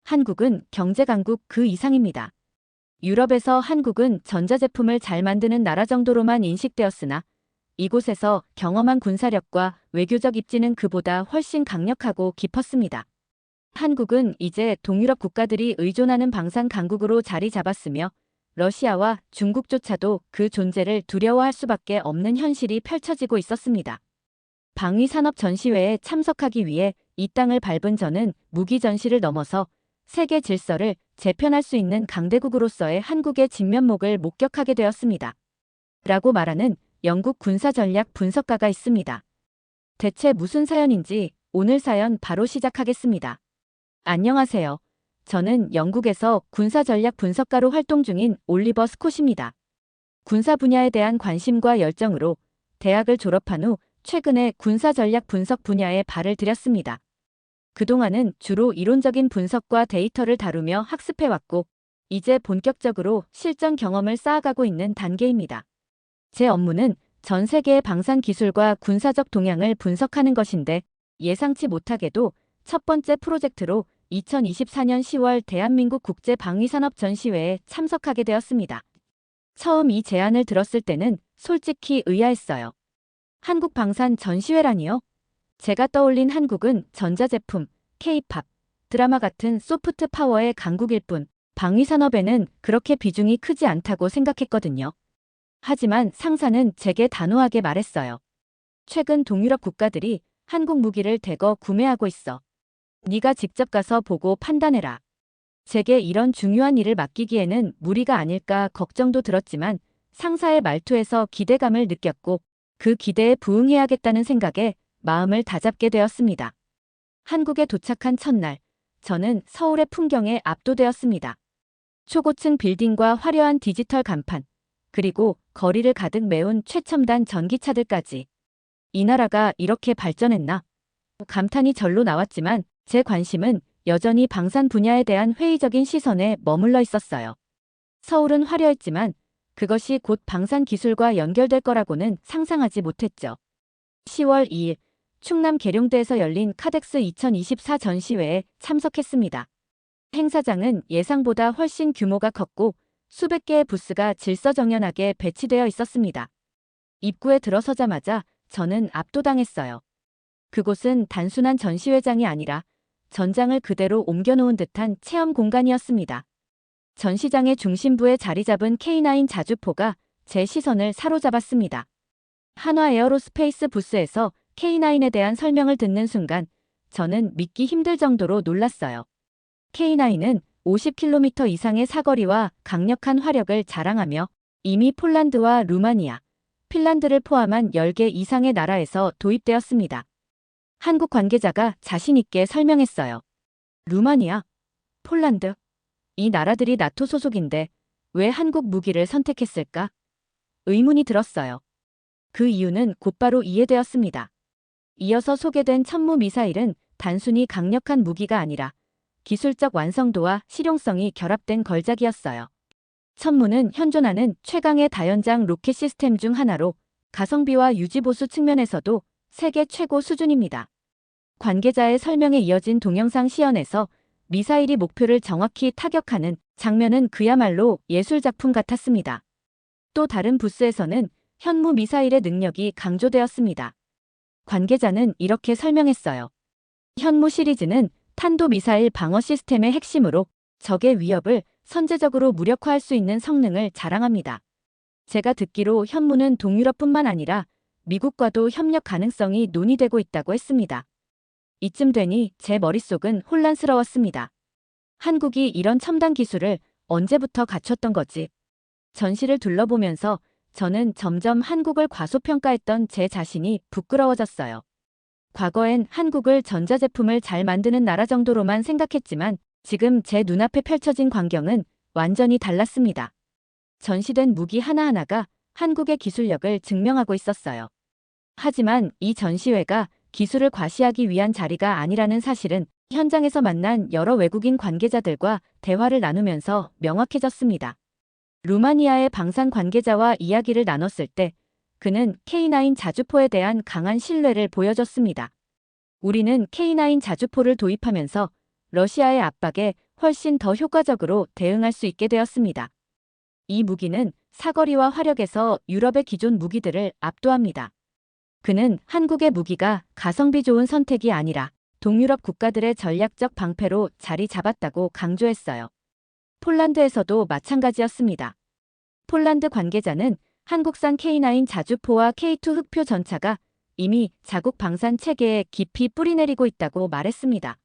한국은 경제 강국 그 이상입니다. 유럽에서 한국은 전자제품을 잘 만드는 나라 정도로만 인식되었으나 이곳에서 경험한 군사력과 외교적 입지는 그보다 훨씬 강력하고 깊었습니다. 한국은 이제 동유럽 국가들이 의존하는 방산 강국으로 자리 잡았으며 러시아와 중국조차도 그 존재를 두려워할 수밖에 없는 현실이 펼쳐지고 있었습니다. 방위산업 전시회에 참석하기 위해 이 땅을 밟은 저는 무기 전시를 넘어서 세계 질서를 재편할 수 있는 강대국으로서의 한국의 진면목을 목격하게 되었습니다. 라고 말하는 영국 군사전략 분석가가 있습니다. 대체 무슨 사연인지 오늘 사연 바로 시작하겠습니다. 안녕하세요. 저는 영국에서 군사전략 분석가로 활동 중인 올리버 스콧입니다. 군사 분야에 대한 관심과 열정으로 대학을 졸업한 후 최근에 군사전략 분석 분야에 발을 들였습니다. 그동안은 주로 이론적인 분석과 데이터를 다루며 학습해왔고 이제 본격적으로 실전 경험을 쌓아가고 있는 단계입니다. 제 업무는 전 세계의 방산 기술과 군사적 동향을 분석하는 것인데 예상치 못하게도 첫 번째 프로젝트로 2024년 10월 대한민국 국제방위산업 전시회에 참석하게 되었습니다. 처음 이 제안을 들었을 때는 솔직히 의아했어요. 한국 방산 전시회라니요? 제가 떠올린 한국은 전자제품, K-팝, 드라마 같은 소프트 파워의 강국일 뿐 방위산업에는 그렇게 비중이 크지 않다고 생각했거든요. 하지만 상사는 제게 단호하게 말했어요. 최근 동유럽 국가들이 한국 무기를 대거 구매하고 있어. 네가 직접 가서 보고 판단해라. 제게 이런 중요한 일을 맡기기에는 무리가 아닐까 걱정도 들었지만 상사의 말투에서 기대감을 느꼈고 그 기대에 부응해야겠다는 생각에 마음을 다잡게 되었습니다. 한국에 도착한 첫날, 저는 서울의 풍경에 압도되었습니다. 초고층 빌딩과 화려한 디지털 간판, 그리고 거리를 가득 메운 최첨단 전기차들까지. 이 나라가 이렇게 발전했나? 감탄이 절로 나왔지만 제 관심은 여전히 방산 분야에 대한 회의적인 시선에 머물러 있었어요. 서울은 화려했지만 그것이 곧 방산 기술과 연결될 거라고는 상상하지 못했죠. 10월 2일 충남 계룡대에서 열린 카덱스 2024 전시회에 참석했습니다. 행사장은 예상보다 훨씬 규모가 컸고 수백 개의 부스가 질서정연하게 배치되어 있었습니다. 입구에 들어서자마자 저는 압도당했어요. 그곳은 단순한 전시회장이 아니라 전장을 그대로 옮겨놓은 듯한 체험 공간이었습니다. 전시장의 중심부에 자리 잡은 K9 자주포가 제 시선을 사로잡았습니다. 한화 에어로스페이스 부스에서 K9에 대한 설명을 듣는 순간 저는 믿기 힘들 정도로 놀랐어요. K9은 50km 이상의 사거리와 강력한 화력을 자랑하며 이미 폴란드와 루마니아, 핀란드를 포함한 10개 이상의 나라에서 도입되었습니다. 한국 관계자가 자신 있게 설명했어요. 루마니아, 폴란드, 이 나라들이 나토 소속인데 왜 한국 무기를 선택했을까? 의문이 들었어요. 그 이유는 곧바로 이해되었습니다. 이어서 소개된 천무 미사일은 단순히 강력한 무기가 아니라 기술적 완성도와 실용성이 결합된 걸작이었어요. 천무는 현존하는 최강의 다연장 로켓 시스템 중 하나로 가성비와 유지보수 측면에서도 세계 최고 수준입니다. 관계자의 설명에 이어진 동영상 시연에서 미사일이 목표를 정확히 타격하는 장면은 그야말로 예술작품 같았습니다. 또 다른 부스에서는 현무 미사일의 능력이 강조되었습니다. 관계자는 이렇게 설명했어요. 현무 시리즈는 탄도미사일 방어 시스템의 핵심으로 적의 위협을 선제적으로 무력화할 수 있는 성능을 자랑합니다. 제가 듣기로 현무는 동유럽뿐만 아니라 미국과도 협력 가능성이 논의되고 있다고 했습니다. 이쯤 되니 제 머릿속은 혼란스러웠습니다. 한국이 이런 첨단 기술을 언제부터 갖췄던 거지? 전시를 둘러보면서 저는 점점 한국을 과소평가했던 제 자신이 부끄러워졌어요. 과거엔 한국을 전자제품을 잘 만드는 나라 정도로만 생각했지만 지금 제 눈앞에 펼쳐진 광경은 완전히 달랐습니다. 전시된 무기 하나하나가 한국의 기술력을 증명하고 있었어요. 하지만 이 전시회가 기술을 과시하기 위한 자리가 아니라는 사실은 현장에서 만난 여러 외국인 관계자들과 대화를 나누면서 명확해졌습니다. 루마니아의 방산 관계자와 이야기를 나눴을 때 그는 K9 자주포에 대한 강한 신뢰를 보여줬습니다. 우리는 K9 자주포를 도입하면서 러시아의 압박에 훨씬 더 효과적으로 대응할 수 있게 되었습니다. 이 무기는 사거리와 화력에서 유럽의 기존 무기들을 압도합니다. 그는 한국의 무기가 가성비 좋은 선택이 아니라 동유럽 국가들의 전략적 방패로 자리 잡았다고 강조했어요. 폴란드에서도 마찬가지였습니다. 폴란드 관계자는 한국산 K9 자주포와 K2 흑표 전차가 이미 자국 방산 체계에 깊이 뿌리내리고 있다고 말했습니다.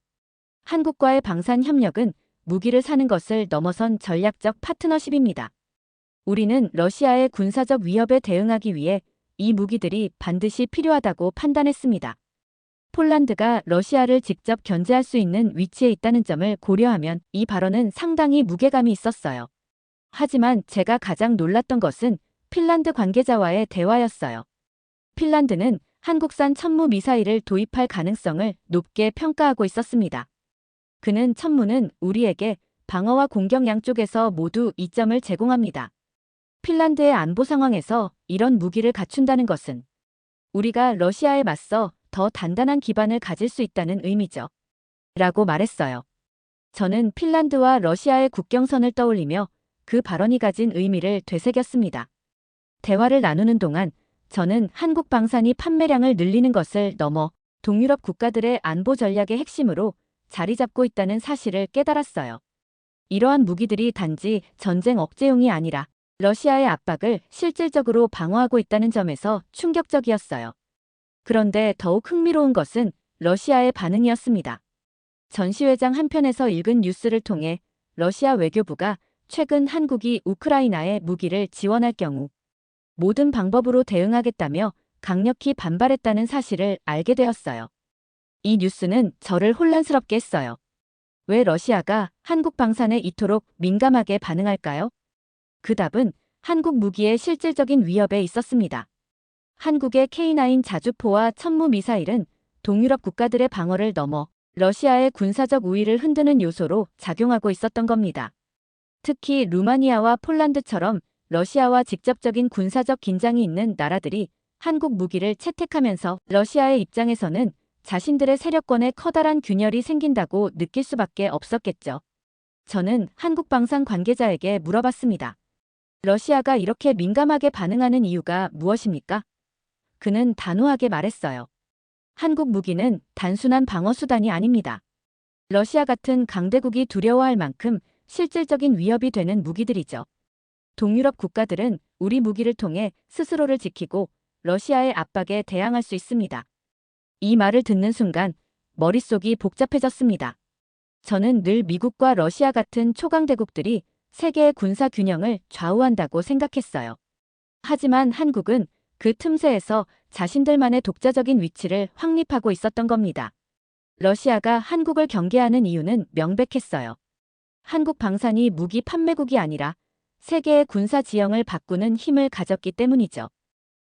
한국과의 방산 협력은 무기를 사는 것을 넘어선 전략적 파트너십입니다. 우리는 러시아의 군사적 위협에 대응하기 위해 이 무기들이 반드시 필요하다고 판단했습니다. 폴란드가 러시아를 직접 견제할 수 있는 위치에 있다는 점을 고려하면 이 발언은 상당히 무게감이 있었어요. 하지만 제가 가장 놀랐던 것은 핀란드 관계자와의 대화였어요. 핀란드는 한국산 천무 미사일을 도입할 가능성을 높게 평가하고 있었습니다. 그는 천무는 우리에게 방어와 공격 양쪽에서 모두 이점을 제공합니다. 핀란드의 안보 상황에서 이런 무기를 갖춘다는 것은 우리가 러시아에 맞서 더 단단한 기반을 가질 수 있다는 의미죠. 라고 말했어요. 저는 핀란드와 러시아의 국경선을 떠올리며 그 발언이 가진 의미를 되새겼습니다. 대화를 나누는 동안 저는 한국 방산이 판매량을 늘리는 것을 넘어 동유럽 국가들의 안보 전략의 핵심으로 자리 잡고 있다는 사실을 깨달았어요. 이러한 무기들이 단지 전쟁 억제용이 아니라 러시아의 압박을 실질적으로 방어하고 있다는 점에서 충격적이었어요. 그런데 더욱 흥미로운 것은 러시아의 반응이었습니다. 전시회장 한편에서 읽은 뉴스를 통해 러시아 외교부가 최근 한국이 우크라이나에 무기를 지원할 경우 모든 방법으로 대응하겠다며 강력히 반발했다는 사실을 알게 되었어요. 이 뉴스는 저를 혼란스럽게 했어요. 왜 러시아가 한국 방산에 이토록 민감하게 반응할까요? 그 답은 한국 무기의 실질적인 위협에 있었습니다. 한국의 K9 자주포와 천무 미사일은 동유럽 국가들의 방어를 넘어 러시아의 군사적 우위를 흔드는 요소로 작용하고 있었던 겁니다. 특히 루마니아와 폴란드처럼 러시아와 직접적인 군사적 긴장이 있는 나라들이 한국 무기를 채택하면서 러시아의 입장에서는 자신들의 세력권에 커다란 균열이 생긴다고 느낄 수밖에 없었겠죠. 저는 한국 방산 관계자에게 물어봤습니다. 러시아가 이렇게 민감하게 반응하는 이유가 무엇입니까? 그는 단호하게 말했어요. 한국 무기는 단순한 방어 수단이 아닙니다. 러시아 같은 강대국이 두려워할 만큼 실질적인 위협이 되는 무기들이죠. 동유럽 국가들은 우리 무기를 통해 스스로를 지키고 러시아의 압박에 대항할 수 있습니다. 이 말을 듣는 순간 머릿속이 복잡해졌습니다. 저는 늘 미국과 러시아 같은 초강대국들이 세계의 군사 균형을 좌우한다고 생각했어요. 하지만 한국은 그 틈새에서 자신들만의 독자적인 위치를 확립하고 있었던 겁니다. 러시아가 한국을 경계하는 이유는 명백했어요. 한국 방산이 무기 판매국이 아니라 세계의 군사 지형을 바꾸는 힘을 가졌기 때문이죠.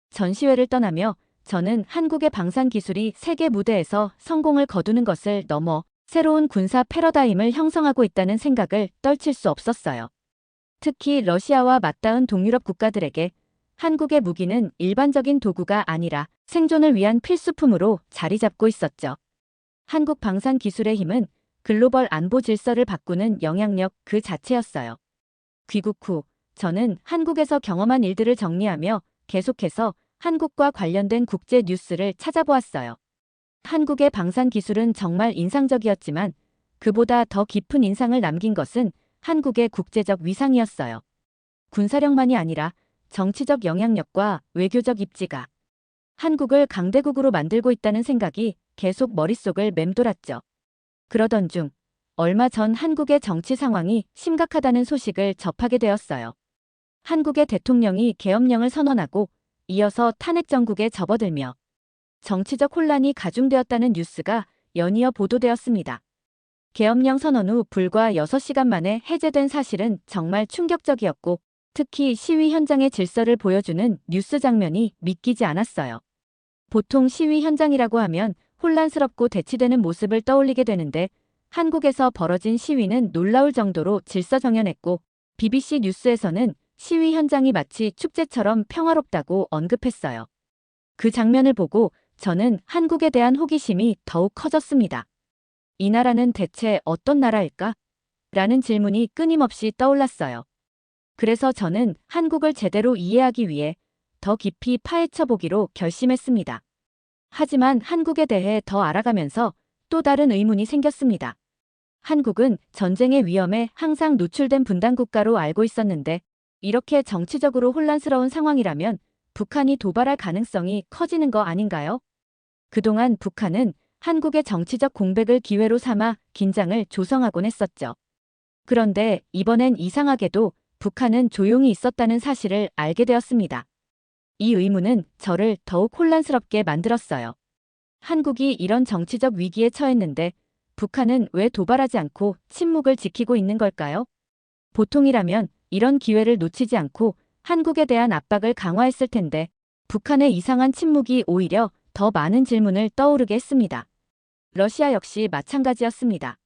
전시회를 떠나며 저는 한국의 방산 기술이 세계 무대에서 성공을 거두는 것을 넘어 새로운 군사 패러다임을 형성하고 있다는 생각을 떨칠 수 없었어요. 특히 러시아와 맞닿은 동유럽 국가들에게 한국의 무기는 일반적인 도구가 아니라 생존을 위한 필수품으로 자리 잡고 있었죠. 한국 방산 기술의 힘은 글로벌 안보 질서를 바꾸는 영향력 그 자체였어요. 귀국 후 저는 한국에서 경험한 일들을 정리하며 계속해서 한국과 관련된 국제 뉴스를 찾아보았어요. 한국의 방산 기술은 정말 인상적이었지만 그보다 더 깊은 인상을 남긴 것은 한국의 국제적 위상이었어요. 군사력만이 아니라 정치적 영향력과 외교적 입지가 한국을 강대국으로 만들고 있다는 생각이 계속 머릿속을 맴돌았죠. 그러던 중 얼마 전 한국의 정치 상황이 심각하다는 소식을 접하게 되었어요. 한국의 대통령이 계엄령을 선언하고 이어서 탄핵 정국에 접어들며 정치적 혼란이 가중되었다는 뉴스가 연이어 보도되었습니다. 계엄령 선언 후 불과 6시간 만에 해제된 사실은 정말 충격적이었고 특히 시위 현장의 질서를 보여주는 뉴스 장면이 믿기지 않았어요. 보통 시위 현장이라고 하면 혼란스럽고 대치되는 모습을 떠올리게 되는데 한국에서 벌어진 시위는 놀라울 정도로 질서정연했고 BBC 뉴스에서는 시위 현장이 마치 축제처럼 평화롭다고 언급했어요. 그 장면을 보고 저는 한국에 대한 호기심이 더욱 커졌습니다. 이 나라는 대체 어떤 나라일까? 라는 질문이 끊임없이 떠올랐어요. 그래서 저는 한국을 제대로 이해하기 위해 더 깊이 파헤쳐 보기로 결심했습니다. 하지만 한국에 대해 더 알아가면서 또 다른 의문이 생겼습니다. 한국은 전쟁의 위험에 항상 노출된 분단 국가로 알고 있었는데 이렇게 정치적으로 혼란스러운 상황이라면 북한이 도발할 가능성이 커지는 거 아닌가요? 그동안 북한은 한국의 정치적 공백을 기회로 삼아 긴장을 조성하곤 했었죠. 그런데 이번엔 이상하게도 북한은 조용히 있었다는 사실을 알게 되었습니다. 이 의문은 저를 더욱 혼란스럽게 만들었어요. 한국이 이런 정치적 위기에 처했는데 북한은 왜 도발하지 않고 침묵을 지키고 있는 걸까요? 보통이라면 이런 기회를 놓치지 않고 한국에 대한 압박을 강화했을 텐데 북한의 이상한 침묵이 오히려 더 많은 질문을 떠오르게 했습니다. 러시아 역시 마찬가지였습니다.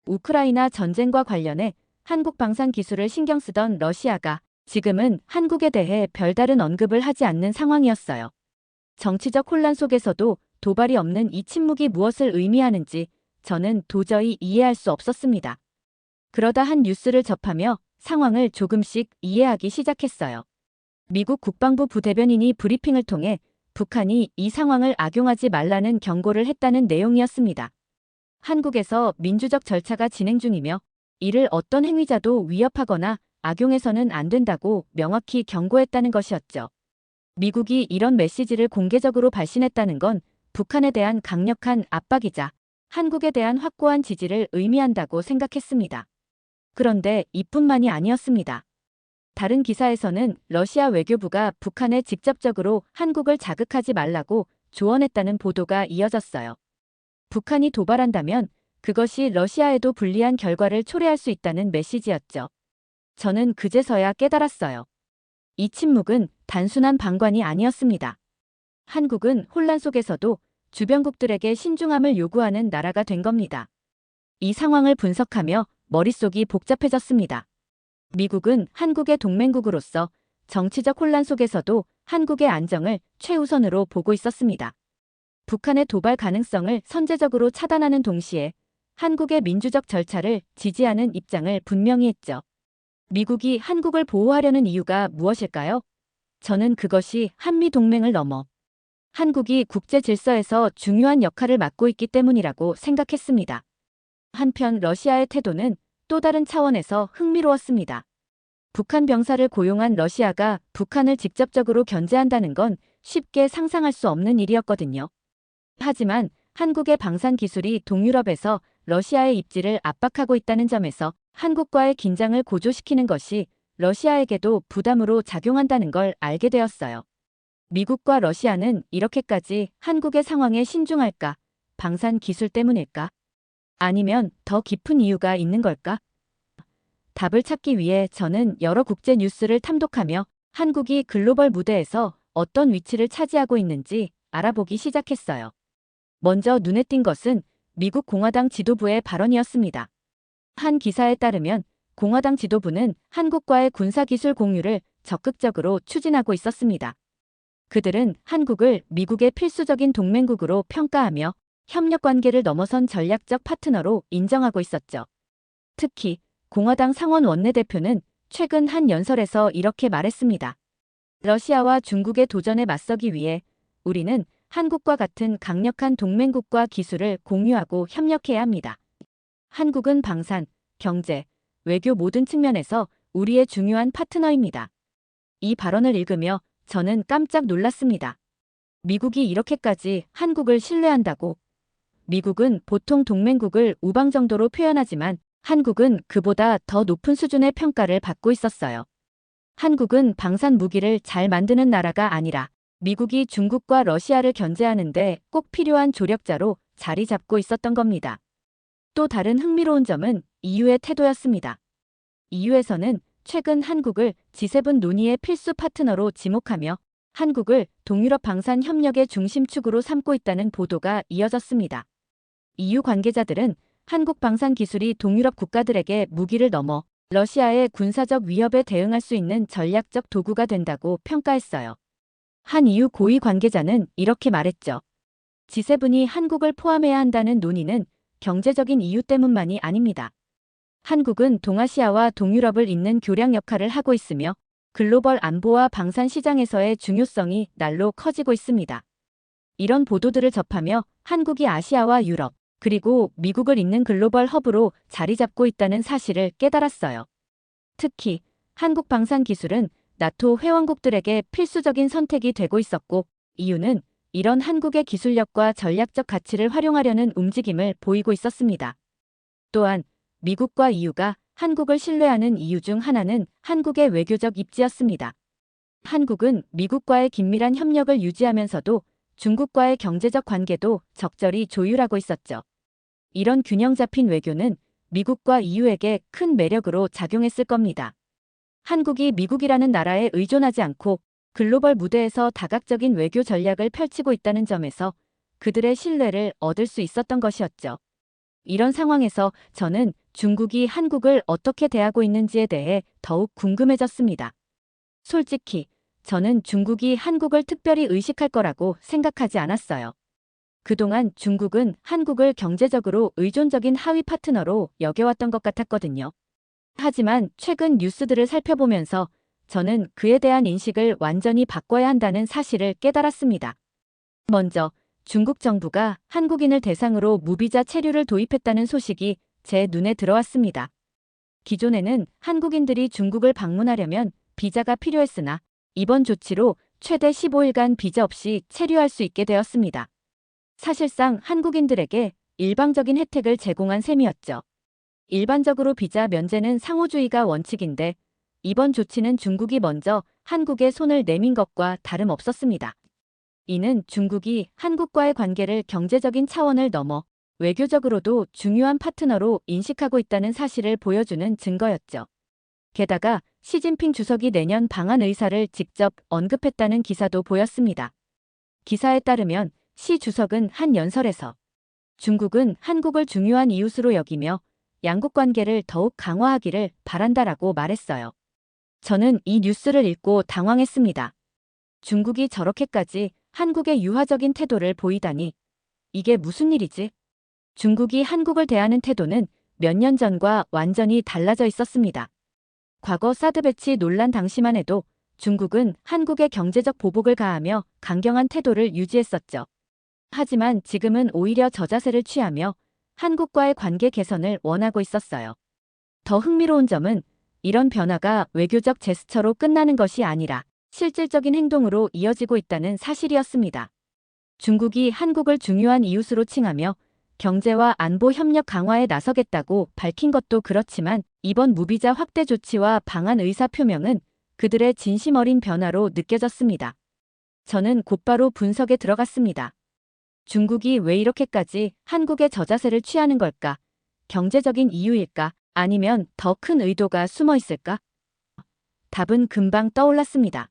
우크라이나 전쟁과 관련해 한국 방산 기술을 신경 쓰던 러시아가 지금은 한국에 대해 별다른 언급을 하지 않는 상황이었어요. 정치적 혼란 속에서도 도발이 없는 이 침묵이 무엇을 의미하는지 저는 도저히 이해할 수 없었습니다. 그러다 한 뉴스를 접하며 상황을 조금씩 이해하기 시작했어요. 미국 국방부 부대변인이 브리핑을 통해 북한이 이 상황을 악용하지 말라는 경고를 했다는 내용이었습니다. 한국에서 민주적 절차가 진행 중이며 이를 어떤 행위자도 위협하거나 악용해서는 안 된다고 명확히 경고했다는 것이었죠. 미국이 이런 메시지를 공개적으로 발신했다는 건 북한에 대한 강력한 압박이자 한국에 대한 확고한 지지를 의미한다고 생각했습니다. 그런데 이뿐만이 아니었습니다. 다른 기사에서는 러시아 외교부가 북한에 직접적으로 한국을 자극하지 말라고 조언했다는 보도가 이어졌어요. 북한이 도발한다면 그것이 러시아에도 불리한 결과를 초래할 수 있다는 메시지였죠. 저는 그제서야 깨달았어요. 이 침묵은 단순한 방관이 아니었습니다. 한국은 혼란 속에서도 주변국들에게 신중함을 요구하는 나라가 된 겁니다. 이 상황을 분석하며 머릿속이 복잡해졌습니다. 미국은 한국의 동맹국으로서 정치적 혼란 속에서도 한국의 안정을 최우선으로 보고 있었습니다. 북한의 도발 가능성을 선제적으로 차단하는 동시에 한국의 민주적 절차를 지지하는 입장을 분명히 했죠. 미국이 한국을 보호하려는 이유가 무엇일까요? 저는 그것이 한미 동맹을 넘어 한국이 국제 질서에서 중요한 역할을 맡고 있기 때문이라고 생각했습니다. 한편 러시아의 태도는 또 다른 차원에서 흥미로웠습니다. 북한 병사를 고용한 러시아가 북한을 직접적으로 견제한다는 건 쉽게 상상할 수 없는 일이었거든요. 하지만 한국의 방산 기술이 동유럽에서 러시아의 입지를 압박하고 있다는 점에서 한국과의 긴장을 고조시키는 것이 러시아에게도 부담으로 작용한다는 걸 알게 되었어요. 미국과 러시아는 이렇게까지 한국의 상황에 신중할까? 방산 기술 때문일까? 아니면 더 깊은 이유가 있는 걸까? 답을 찾기 위해 저는 여러 국제 뉴스를 탐독하며 한국이 글로벌 무대에서 어떤 위치를 차지하고 있는지 알아보기 시작했어요. 먼저 눈에 띈 것은 미국 공화당 지도부의 발언이었습니다. 한 기사에 따르면 공화당 지도부는 한국과의 군사기술 공유를 적극적으로 추진하고 있었습니다. 그들은 한국을 미국의 필수적인 동맹국으로 평가하며 협력관계를 넘어선 전략적 파트너로 인정하고 있었죠. 특히 공화당 상원 원내대표는 최근 한 연설에서 이렇게 말했습니다. 러시아와 중국의 도전에 맞서기 위해 우리는 한국과 같은 강력한 동맹국과 기술을 공유하고 협력해야 합니다. 한국은 방산, 경제, 외교 모든 측면에서 우리의 중요한 파트너입니다. 이 발언을 읽으며 저는 깜짝 놀랐습니다. 미국이 이렇게까지 한국을 신뢰한다고? 미국은 보통 동맹국을 우방 정도로 표현하지만 한국은 그보다 더 높은 수준의 평가를 받고 있었어요. 한국은 방산 무기를 잘 만드는 나라가 아니라 미국이 중국과 러시아를 견제하는데 꼭 필요한 조력자로 자리 잡고 있었던 겁니다. 또 다른 흥미로운 점은 EU의 태도였습니다. EU에서는 최근 한국을 G7 논의의 필수 파트너로 지목하며 한국을 동유럽 방산 협력의 중심축으로 삼고 있다는 보도가 이어졌습니다. EU 관계자들은 한국 방산 기술이 동유럽 국가들에게 무기를 넘어 러시아의 군사적 위협에 대응할 수 있는 전략적 도구가 된다고 평가했어요. 한 EU 고위 관계자는 이렇게 말했죠. G7이 한국을 포함해야 한다는 논의는 경제적인 이유 때문만이 아닙니다. 한국은 동아시아와 동유럽을 잇는 교량 역할을 하고 있으며 글로벌 안보와 방산 시장에서의 중요성이 날로 커지고 있습니다. 이런 보도들을 접하며 한국이 아시아와 유럽, 그리고 미국을 잇는 글로벌 허브로 자리 잡고 있다는 사실을 깨달았어요. 특히 한국 방산 기술은 나토 회원국들에게 필수적인 선택이 되고 있었고, 이유는 이런 한국의 기술력과 전략적 가치를 활용하려는 움직임을 보이고 있었습니다. 또한 미국과 EU가 한국을 신뢰하는 이유 중 하나는 한국의 외교적 입지였습니다. 한국은 미국과의 긴밀한 협력을 유지하면서도 중국과의 경제적 관계도 적절히 조율하고 있었죠. 이런 균형 잡힌 외교는 미국과 EU에게 큰 매력으로 작용했을 겁니다. 한국이 미국이라는 나라에 의존하지 않고 글로벌 무대에서 다각적인 외교 전략을 펼치고 있다는 점에서 그들의 신뢰를 얻을 수 있었던 것이었죠. 이런 상황에서 저는 중국이 한국을 어떻게 대하고 있는지에 대해 더욱 궁금해졌습니다. 솔직히 저는 중국이 한국을 특별히 의식할 거라고 생각하지 않았어요. 그동안 중국은 한국을 경제적으로 의존적인 하위 파트너로 여겨왔던 것 같았거든요. 하지만 최근 뉴스들을 살펴보면서 저는 그에 대한 인식을 완전히 바꿔야 한다는 사실을 깨달았습니다. 먼저 중국 정부가 한국인을 대상으로 무비자 체류를 도입했다는 소식이 제 눈에 들어왔습니다. 기존에는 한국인들이 중국을 방문하려면 비자가 필요했으나 이번 조치로 최대 15일간 비자 없이 체류할 수 있게 되었습니다. 사실상 한국인들에게 일방적인 혜택을 제공한 셈이었죠. 일반적으로 비자 면제는 상호주의가 원칙인데 이번 조치는 중국이 먼저 한국에 손을 내민 것과 다름없었습니다. 이는 중국이 한국과의 관계를 경제적인 차원을 넘어 외교적으로도 중요한 파트너로 인식하고 있다는 사실을 보여주는 증거였죠. 게다가 시진핑 주석이 내년 방한 의사를 직접 언급했다는 기사도 보였습니다. 기사에 따르면 시 주석은 한 연설에서 중국은 한국을 중요한 이웃으로 여기며 양국 관계를 더욱 강화하기를 바란다라고 말했어요. 저는 이 뉴스를 읽고 당황했습니다. 중국이 저렇게까지 한국의 유화적인 태도를 보이다니 이게 무슨 일이지? 중국이 한국을 대하는 태도는 몇 년 전과 완전히 달라져 있었습니다. 과거 사드 배치 논란 당시만 해도 중국은 한국의 경제적 보복을 가하며 강경한 태도를 유지했었죠. 하지만 지금은 오히려 저자세를 취하며 한국과의 관계 개선을 원하고 있었어요. 더 흥미로운 점은 이런 변화가 외교적 제스처로 끝나는 것이 아니라 실질적인 행동으로 이어지고 있다는 사실이었습니다. 중국이 한국을 중요한 이웃으로 칭하며 경제와 안보 협력 강화에 나서겠다고 밝힌 것도 그렇지만 이번 무비자 확대 조치와 방한 의사 표명은 그들의 진심 어린 변화로 느껴졌습니다. 저는 곧바로 분석에 들어갔습니다. 중국이 왜 이렇게까지 한국의 저자세를 취하는 걸까? 경제적인 이유일까? 아니면 더 큰 의도가 숨어 있을까? 답은 금방 떠올랐습니다.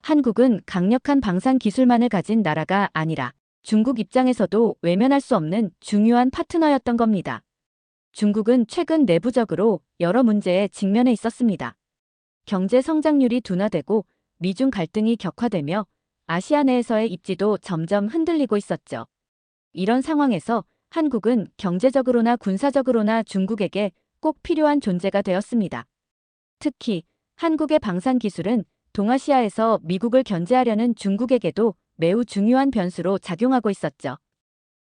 한국은 강력한 방산 기술만을 가진 나라가 아니라 중국 입장에서도 외면할 수 없는 중요한 파트너였던 겁니다. 중국은 최근 내부적으로 여러 문제에 직면해 있었습니다. 경제 성장률이 둔화되고 미중 갈등이 격화되며 아시아 내에서의 입지도 점점 흔들리고 있었죠. 이런 상황에서 한국은 경제적으로나 군사적으로나 중국에게 꼭 필요한 존재가 되었습니다. 특히 한국의 방산 기술은 동아시아에서 미국을 견제하려는 중국에게도 매우 중요한 변수로 작용하고 있었죠.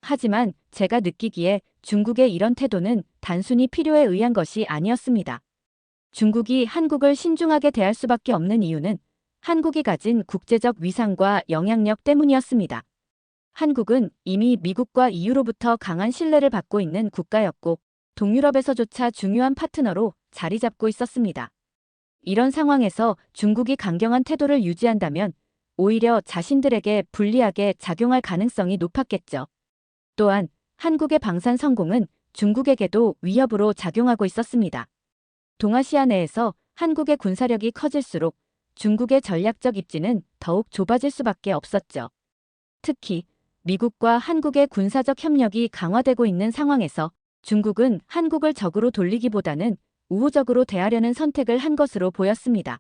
하지만 제가 느끼기에 중국의 이런 태도는 단순히 필요에 의한 것이 아니었습니다. 중국이 한국을 신중하게 대할 수밖에 없는 이유는 한국이 가진 국제적 위상과 영향력 때문이었습니다. 한국은 이미 미국과 EU로부터 강한 신뢰를 받고 있는 국가였고 동유럽에서조차 중요한 파트너로 자리 잡고 있었습니다. 이런 상황에서 중국이 강경한 태도를 유지한다면 오히려 자신들에게 불리하게 작용할 가능성이 높았겠죠. 또한 한국의 방산 성공은 중국에게도 위협으로 작용하고 있었습니다. 동아시아 내에서 한국의 군사력이 커질수록 중국의 전략적 입지는 더욱 좁아질 수밖에 없었죠. 특히 미국과 한국의 군사적 협력이 강화되고 있는 상황에서 중국은 한국을 적으로 돌리기보다는 우호적으로 대하려는 선택을 한 것으로 보였습니다.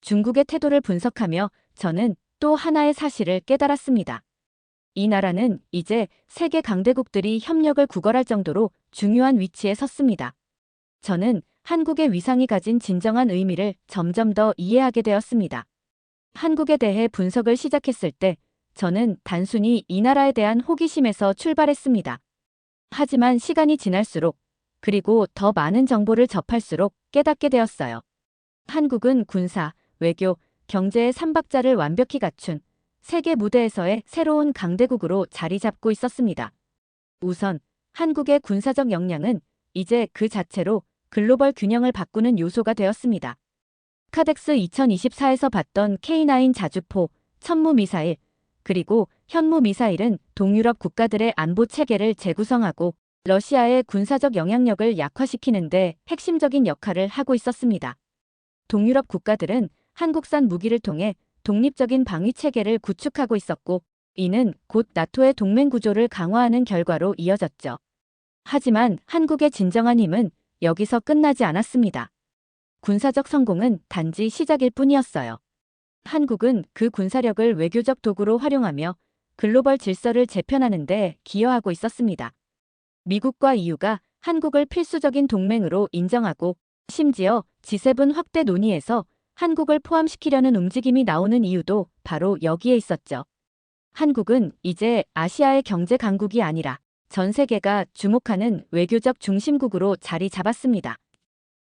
중국의 태도를 분석하며 저는 또 하나의 사실을 깨달았습니다. 이 나라는 이제 세계 강대국들이 협력을 구걸할 정도로 중요한 위치에 섰습니다. 저는 한국의 위상이 가진 진정한 의미를 점점 더 이해하게 되었습니다. 한국에 대해 분석을 시작했을 때 저는 단순히 이 나라에 대한 호기심에서 출발했습니다. 하지만 시간이 지날수록 그리고 더 많은 정보를 접할수록 깨닫게 되었어요. 한국은 군사, 외교, 경제의 삼박자를 완벽히 갖춘 세계 무대에서의 새로운 강대국으로 자리 잡고 있었습니다. 우선 한국의 군사적 역량은 이제 그 자체로 글로벌 균형을 바꾸는 요소가 되었습니다. 카덱스 2024에서 봤던 K9 자주포, 천무 미사일, 그리고 현무 미사일은 동유럽 국가들의 안보 체계를 재구성하고 러시아의 군사적 영향력을 약화시키는 데 핵심적인 역할을 하고 있었습니다. 동유럽 국가들은 한국산 무기를 통해 독립적인 방위 체계를 구축하고 있었고, 이는 곧 나토의 동맹 구조를 강화하는 결과로 이어졌죠. 하지만 한국의 진정한 힘은 여기서 끝나지 않았습니다. 군사적 성공은 단지 시작일 뿐이었어요. 한국은 그 군사력을 외교적 도구로 활용하며 글로벌 질서를 재편하는 데 기여하고 있었습니다. 미국과 EU가 한국을 필수적인 동맹으로 인정하고 심지어 G7 확대 논의에서 한국을 포함시키려는 움직임이 나오는 이유도 바로 여기에 있었죠. 한국은 이제 아시아의 경제 강국이 아니라 전 세계가 주목하는 외교적 중심국으로 자리 잡았습니다.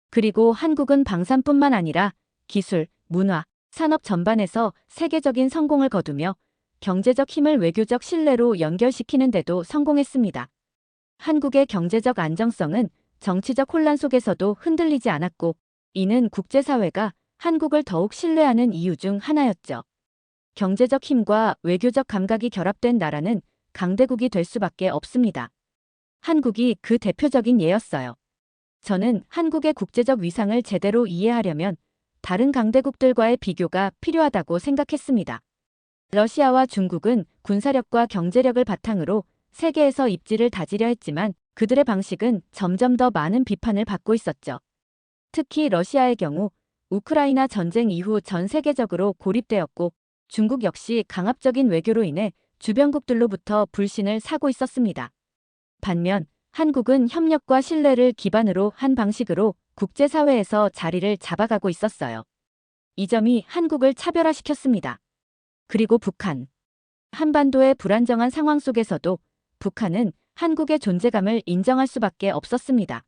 그리고 한국은 방산뿐만 아니라 기술, 문화, 산업 전반에서 세계적인 성공을 거두며 경제적 힘을 외교적 신뢰로 연결시키는 데도 성공했습니다. 한국의 경제적 안정성은 정치적 혼란 속에서도 흔들리지 않았고, 이는 국제사회가 한국을 더욱 신뢰하는 이유 중 하나였죠. 경제적 힘과 외교적 감각이 결합된 나라는 강대국이 될 수밖에 없습니다. 한국이 그 대표적인 예였어요. 저는 한국의 국제적 위상을 제대로 이해하려면 다른 강대국들과의 비교가 필요하다고 생각했습니다. 러시아와 중국은 군사력과 경제력을 바탕으로 세계에서 입지를 다지려 했지만 그들의 방식은 점점 더 많은 비판을 받고 있었죠. 특히 러시아의 경우 우크라이나 전쟁 이후 전 세계적으로 고립되었고, 중국 역시 강압적인 외교로 인해 주변국들로부터 불신을 사고 있었습니다. 반면 한국은 협력과 신뢰를 기반으로 한 방식으로 국제사회에서 자리를 잡아가고 있었어요. 이 점이 한국을 차별화시켰습니다. 그리고 북한. 한반도의 불안정한 상황 속에서도 북한은 한국의 존재감을 인정할 수밖에 없었습니다.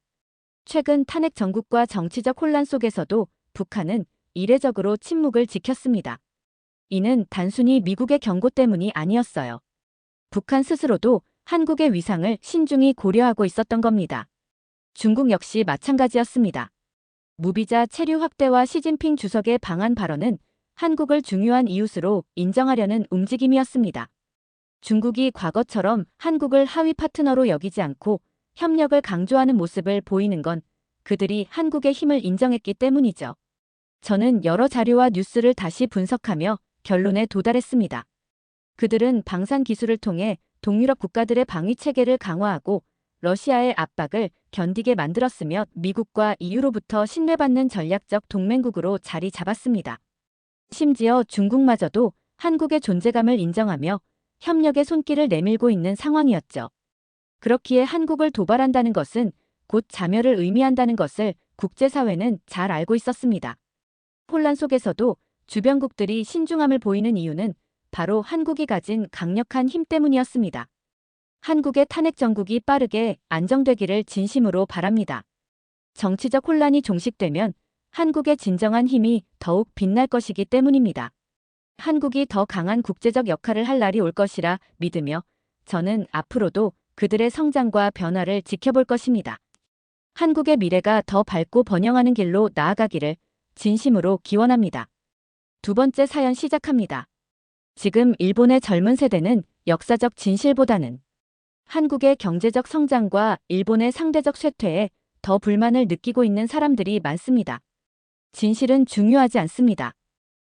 최근 탄핵 정국과 정치적 혼란 속에서도 북한은 이례적으로 침묵을 지켰습니다. 이는 단순히 미국의 경고 때문이 아니었어요. 북한 스스로도 한국의 위상을 신중히 고려하고 있었던 겁니다. 중국 역시 마찬가지였습니다. 무비자 체류 확대와 시진핑 주석의 방한 발언은 한국을 중요한 이웃으로 인정하려는 움직임이었습니다. 중국이 과거처럼 한국을 하위 파트너로 여기지 않고 협력을 강조하는 모습을 보이는 건 그들이 한국의 힘을 인정했기 때문이죠. 저는 여러 자료와 뉴스를 다시 분석하며 결론에 도달했습니다. 그들은 방산 기술을 통해 동유럽 국가들의 방위 체계를 강화하고 러시아의 압박을 견디게 만들었으며 미국과 EU로부터 신뢰받는 전략적 동맹국으로 자리 잡았습니다. 심지어 중국마저도 한국의 존재감을 인정하며 협력의 손길을 내밀고 있는 상황이었죠. 그렇기에 한국을 도발한다는 것은 곧 자멸을 의미한다는 것을 국제사회는 잘 알고 있었습니다. 혼란 속에서도 주변국들이 신중함을 보이는 이유는 바로 한국이 가진 강력한 힘 때문이었습니다. 한국의 탄핵 정국이 빠르게 안정되기를 진심으로 바랍니다. 정치적 혼란이 종식되면 한국의 진정한 힘이 더욱 빛날 것이기 때문입니다. 한국이 더 강한 국제적 역할을 할 날이 올 것이라 믿으며 저는 앞으로도 그들의 성장과 변화를 지켜볼 것입니다. 한국의 미래가 더 밝고 번영하는 길로 나아가기를 진심으로 기원합니다. 두 번째 사연 시작합니다. 지금 일본의 젊은 세대는 역사적 진실보다는 한국의 경제적 성장과 일본의 상대적 쇠퇴에 더 불만을 느끼고 있는 사람들이 많습니다. 진실은 중요하지 않습니다.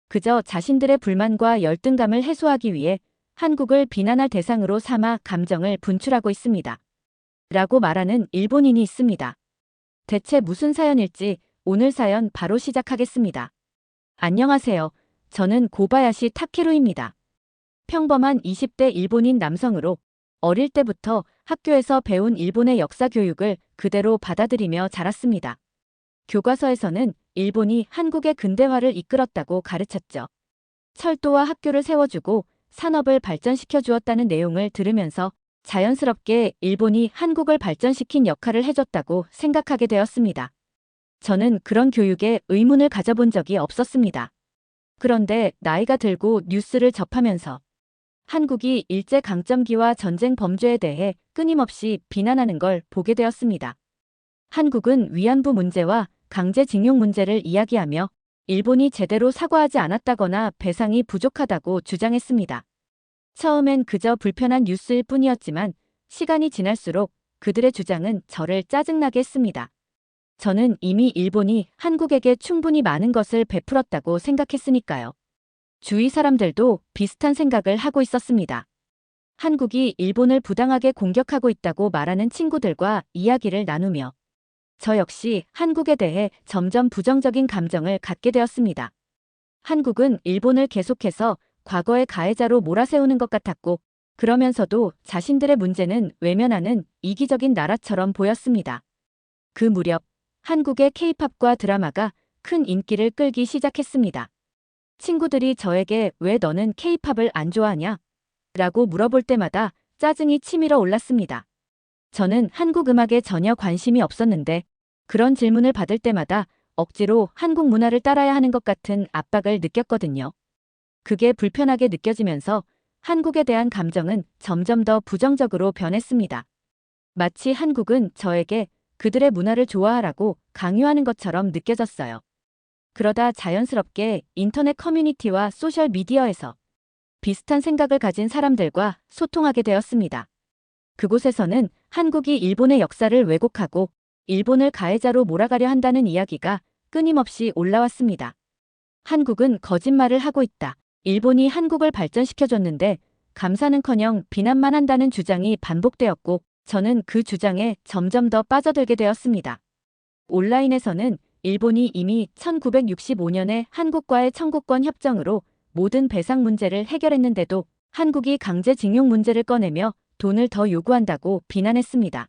그저 자신들의 불만과 열등감을 해소하기 위해 한국을 비난할 대상으로 삼아 감정을 분출하고 있습니다. 라고 말하는 일본인이 있습니다. 대체 무슨 사연일지 오늘 사연 바로 시작하겠습니다. 안녕하세요. 저는 고바야시 타케루입니다. 평범한 20대 일본인 남성으로 어릴 때부터 학교에서 배운 일본의 역사 교육을 그대로 받아들이며 자랐습니다. 교과서에서는 일본이 한국의 근대화를 이끌었다고 가르쳤죠. 철도와 학교를 세워주고 산업을 발전시켜 주었다는 내용을 들으면서 자연스럽게 일본이 한국을 발전시킨 역할을 해줬다고 생각하게 되었습니다. 저는 그런 교육에 의문을 가져본 적이 없었습니다. 그런데 나이가 들고 뉴스를 접하면서 한국이 일제강점기와 전쟁 범죄에 대해 끊임없이 비난하는 걸 보게 되었습니다. 한국은 위안부 문제와 강제징용 문제를 이야기하며 일본이 제대로 사과하지 않았다거나 배상이 부족하다고 주장했습니다. 처음엔 그저 불편한 뉴스일 뿐이었지만 시간이 지날수록 그들의 주장은 저를 짜증나게 했습니다. 저는 이미 일본이 한국에게 충분히 많은 것을 베풀었다고 생각했으니까요. 주위 사람들도 비슷한 생각을 하고 있었습니다. 한국이 일본을 부당하게 공격하고 있다고 말하는 친구들과 이야기를 나누며 저 역시 한국에 대해 점점 부정적인 감정을 갖게 되었습니다. 한국은 일본을 계속해서 과거의 가해자로 몰아세우는 것 같았고 그러면서도 자신들의 문제는 외면하는 이기적인 나라처럼 보였습니다. 그 무렵 한국의 K-팝과 드라마가 큰 인기를 끌기 시작했습니다. 친구들이 저에게 왜 너는 K-팝을 안 좋아하냐? 라고 물어볼 때마다 짜증이 치밀어 올랐습니다. 저는 한국 음악에 전혀 관심이 없었는데 그런 질문을 받을 때마다 억지로 한국 문화를 따라야 하는 것 같은 압박을 느꼈거든요. 그게 불편하게 느껴지면서 한국에 대한 감정은 점점 더 부정적으로 변했습니다. 마치 한국은 저에게 그들의 문화를 좋아하라고 강요하는 것처럼 느껴졌어요. 그러다 자연스럽게 인터넷 커뮤니티와 소셜 미디어에서 비슷한 생각을 가진 사람들과 소통하게 되었습니다. 그곳에서는 한국이 일본의 역사를 왜곡하고 일본을 가해자로 몰아가려 한다는 이야기가 끊임없이 올라왔습니다. 한국은 거짓말을 하고 있다. 일본이 한국을 발전시켜줬는데 감사는커녕 비난만 한다는 주장이 반복되었고 저는 그 주장에 점점 더 빠져들게 되었습니다. 온라인에서는 일본이 이미 1965년에 한국과의 청구권 협정으로 모든 배상 문제를 해결했는데도 한국이 강제징용 문제를 꺼내며 돈을 더 요구한다고 비난했습니다.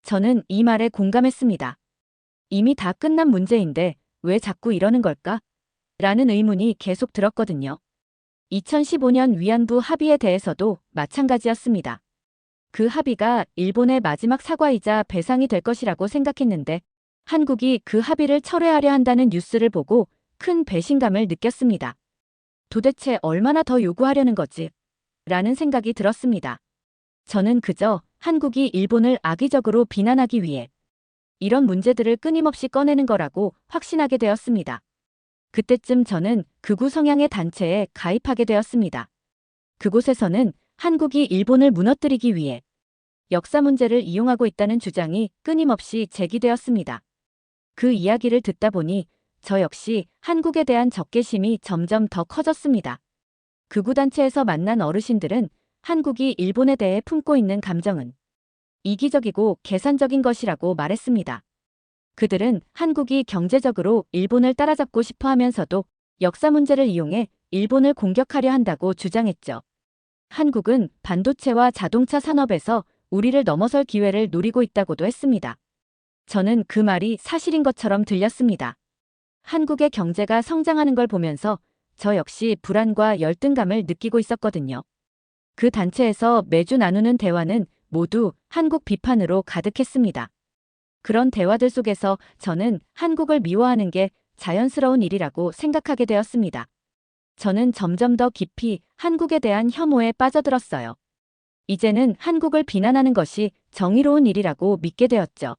저는 이 말에 공감했습니다. 이미 다 끝난 문제인데 왜 자꾸 이러는 걸까? 라는 의문이 계속 들었거든요. 2015년 위안부 합의에 대해서도 마찬가지였습니다. 그 합의가 일본의 마지막 사과이자 배상이 될 것이라고 생각했는데 한국이 그 합의를 철회하려 한다는 뉴스를 보고 큰 배신감을 느꼈습니다. 도대체 얼마나 더 요구하려는 거지? 라는 생각이 들었습니다. 저는 그저 한국이 일본을 악의적으로 비난하기 위해 이런 문제들을 끊임없이 꺼내는 거라고 확신하게 되었습니다. 그때쯤 저는 극우 성향의 단체에 가입하게 되었습니다. 그곳에서는 한국이 일본을 무너뜨리기 위해 역사 문제를 이용하고 있다는 주장이 끊임없이 제기되었습니다. 그 이야기를 듣다 보니 저 역시 한국에 대한 적개심이 점점 더 커졌습니다. 극우 단체에서 만난 어르신들은 한국이 일본에 대해 품고 있는 감정은 이기적이고 계산적인 것이라고 말했습니다. 그들은 한국이 경제적으로 일본을 따라잡고 싶어 하면서도 역사 문제를 이용해 일본을 공격하려 한다고 주장했죠. 한국은 반도체와 자동차 산업에서 우리를 넘어설 기회를 노리고 있다고도 했습니다. 저는 그 말이 사실인 것처럼 들렸습니다. 한국의 경제가 성장하는 걸 보면서 저 역시 불안과 열등감을 느끼고 있었거든요. 그 단체에서 매주 나누는 대화는 모두 한국 비판으로 가득했습니다. 그런 대화들 속에서 저는 한국을 미워하는 게 자연스러운 일이라고 생각하게 되었습니다. 저는 점점 더 깊이 한국에 대한 혐오에 빠져들었어요. 이제는 한국을 비난하는 것이 정의로운 일이라고 믿게 되었죠.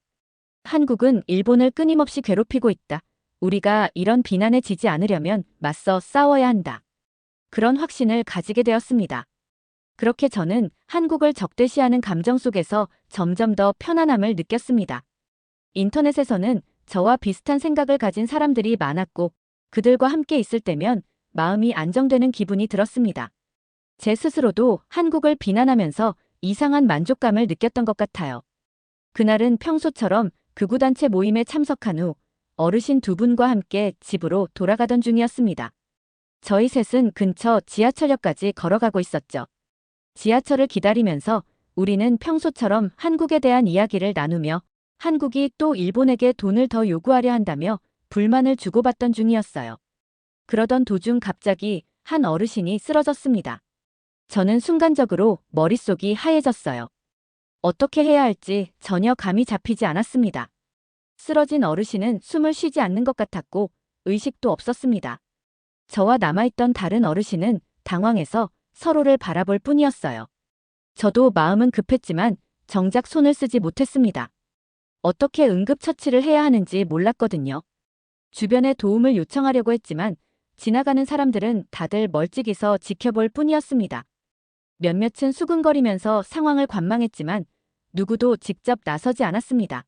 한국은 일본을 끊임없이 괴롭히고 있다. 우리가 이런 비난에 지지 않으려면 맞서 싸워야 한다. 그런 확신을 가지게 되었습니다. 그렇게 저는 한국을 적대시하는 감정 속에서 점점 더 편안함을 느꼈습니다. 인터넷에서는 저와 비슷한 생각을 가진 사람들이 많았고 그들과 함께 있을 때면 마음이 안정되는 기분이 들었습니다. 제 스스로도 한국을 비난하면서 이상한 만족감을 느꼈던 것 같아요. 그날은 평소처럼 극우단체 모임에 참석한 후 어르신 두 분과 함께 집으로 돌아가던 중이었습니다. 저희 셋은 근처 지하철역까지 걸어가고 있었죠. 지하철을 기다리면서 우리는 평소처럼 한국에 대한 이야기를 나누며 한국이 또 일본에게 돈을 더 요구하려 한다며 불만을 주고받던 중이었어요. 그러던 도중 갑자기 한 어르신이 쓰러졌습니다. 저는 순간적으로 머릿속이 하얘졌어요. 어떻게 해야 할지 전혀 감이 잡히지 않았습니다. 쓰러진 어르신은 숨을 쉬지 않는 것 같았고 의식도 없었습니다. 저와 남아있던 다른 어르신은 당황해서 서로를 바라볼 뿐이었어요. 저도 마음은 급했지만 정작 손을 쓰지 못했습니다. 어떻게 응급처치를 해야 하는지 몰랐거든요. 주변에 도움을 요청하려고 했지만 지나가는 사람들은 다들 멀찍이서 지켜볼 뿐이었습니다. 몇몇은 수근거리면서 상황을 관망했지만 누구도 직접 나서지 않았습니다.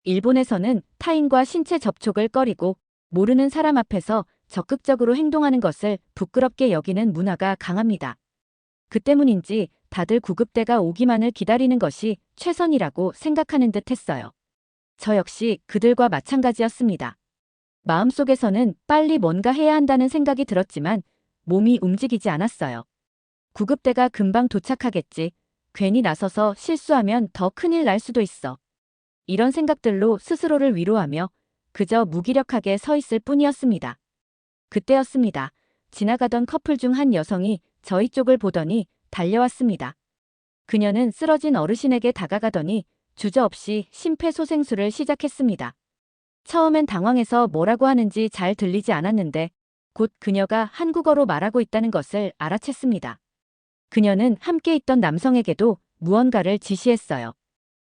일본에서는 타인과 신체 접촉을 꺼리고 모르는 사람 앞에서 적극적으로 행동하는 것을 부끄럽게 여기는 문화가 강합니다. 그 때문인지 다들 구급대가 오기만을 기다리는 것이 최선이라고 생각하는 듯 했어요. 저 역시 그들과 마찬가지였습니다. 마음속에서는 빨리 뭔가 해야 한다는 생각이 들었지만 몸이 움직이지 않았어요. 구급대가 금방 도착하겠지. 괜히 나서서 실수하면 더 큰일 날 수도 있어. 이런 생각들로 스스로를 위로하며 그저 무기력하게 서 있을 뿐이었습니다. 그때였습니다. 지나가던 커플 중 한 여성이 저희 쪽을 보더니 달려왔습니다. 그녀는 쓰러진 어르신에게 다가가더니 주저없이 심폐소생술을 시작했습니다. 처음엔 당황해서 뭐라고 하는지 잘 들리지 않았는데 곧 그녀가 한국어로 말하고 있다는 것을 알아챘습니다. 그녀는 함께 있던 남성에게도 무언가를 지시했어요.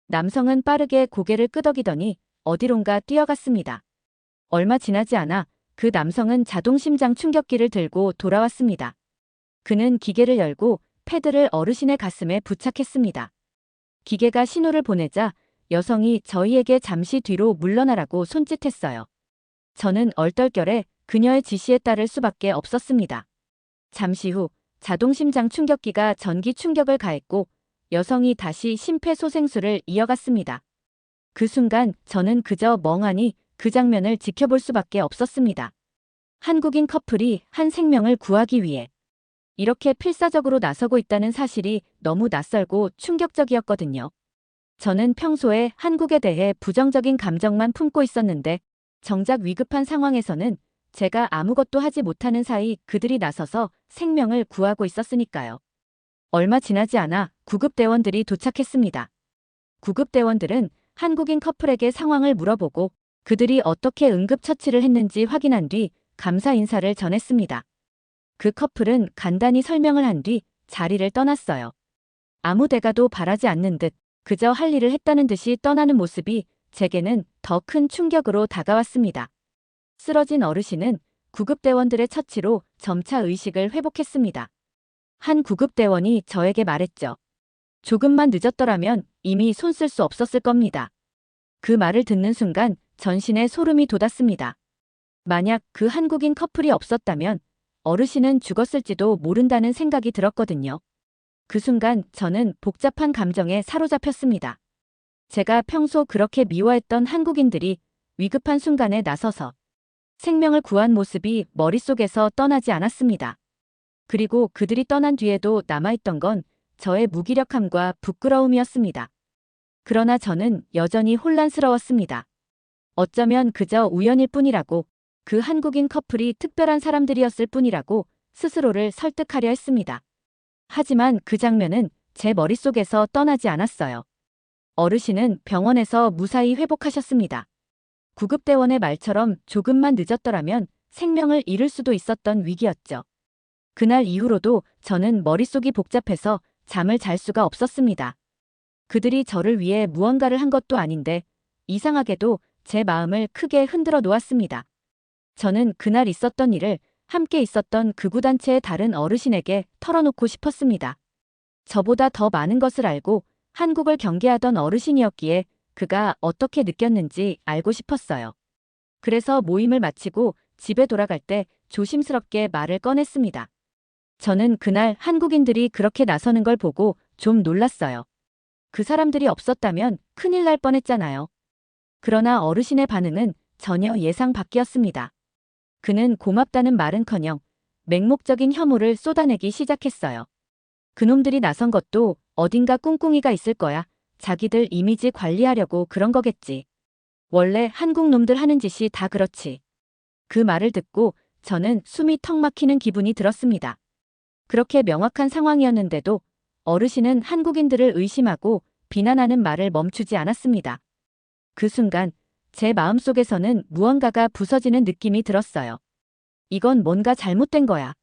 남성은 빠르게 고개를 끄덕이더니 어디론가 뛰어갔습니다. 얼마 지나지 않아 그 남성은 자동심장 충격기를 들고 돌아왔습니다. 그는 기계를 열고 패드를 어르신의 가슴에 부착했습니다. 기계가 신호를 보내자 여성이 저희에게 잠시 뒤로 물러나라고 손짓했어요. 저는 얼떨결에 그녀의 지시에 따를 수밖에 없었습니다. 잠시 후 자동심장 충격기가 전기 충격을 가했고 여성이 다시 심폐소생술을 이어갔습니다. 그 순간 저는 그저 멍하니 그 장면을 지켜볼 수밖에 없었습니다. 한국인 커플이 한 생명을 구하기 위해 이렇게 필사적으로 나서고 있다는 사실이 너무 낯설고 충격적이었거든요. 저는 평소에 한국에 대해 부정적인 감정만 품고 있었는데 정작 위급한 상황에서는 제가 아무것도 하지 못하는 사이 그들이 나서서 생명을 구하고 있었으니까요. 얼마 지나지 않아 구급대원들이 도착했습니다. 구급대원들은 한국인 커플에게 상황을 물어보고 그들이 어떻게 응급처치를 했는지 확인한 뒤 감사 인사를 전했습니다. 그 커플은 간단히 설명을 한 뒤 자리를 떠났어요. 아무 대가도 바라지 않는 듯 그저 할 일을 했다는 듯이 떠나는 모습이 제게는 더 큰 충격으로 다가왔습니다. 쓰러진 어르신은 구급대원들의 처치로 점차 의식을 회복했습니다. 한 구급대원이 저에게 말했죠. 조금만 늦었더라면 이미 손 쓸 수 없었을 겁니다. 그 말을 듣는 순간 전신에 소름이 돋았습니다. 만약 그 한국인 커플이 없었다면 어르신은 죽었을지도 모른다는 생각이 들었거든요. 그 순간 저는 복잡한 감정에 사로잡혔습니다. 제가 평소 그렇게 미워했던 한국인들이 위급한 순간에 나서서 생명을 구한 모습이 머릿속에서 떠나지 않았습니다. 그리고 그들이 떠난 뒤에도 남아있던 건 저의 무기력함과 부끄러움이었습니다. 그러나 저는 여전히 혼란스러웠습니다. 어쩌면 그저 우연일 뿐이라고, 그 한국인 커플이 특별한 사람들이었을 뿐이라고 스스로를 설득하려 했습니다. 하지만 그 장면은 제 머릿속에서 떠나지 않았어요. 어르신은 병원에서 무사히 회복하셨습니다. 구급대원의 말처럼 조금만 늦었더라면 생명을 잃을 수도 있었던 위기였죠. 그날 이후로도 저는 머릿속이 복잡해서 잠을 잘 수가 없었습니다. 그들이 저를 위해 무언가를 한 것도 아닌데 이상하게도 제 마음을 크게 흔들어 놓았습니다. 저는 그날 있었던 일을 함께 있었던 극우단체의 다른 어르신에게 털어놓고 싶었습니다. 저보다 더 많은 것을 알고 한국을 경계하던 어르신이었기에 그가 어떻게 느꼈는지 알고 싶었어요. 그래서 모임을 마치고 집에 돌아갈 때 조심스럽게 말을 꺼냈습니다. 저는 그날 한국인들이 그렇게 나서는 걸 보고 좀 놀랐어요. 그 사람들이 없었다면 큰일 날 뻔했잖아요. 그러나 어르신의 반응은 전혀 예상 밖이었습니다. 그는 고맙다는 말은커녕 맹목적인 혐오를 쏟아내기 시작했어요. 그놈들이 나선 것도 어딘가 꿍꿍이가 있을 거야. 자기들 이미지 관리하려고 그런 거겠지. 원래 한국 놈들 하는 짓이 다 그렇지. 그 말을 듣고 저는 숨이 턱 막히는 기분이 들었습니다. 그렇게 명확한 상황이었는데도 어르신은 한국인들을 의심하고 비난하는 말을 멈추지 않았습니다. 그 순간 제 마음속에서는 무언가가 부서지는 느낌이 들었어요. 이건 뭔가 잘못된 거야.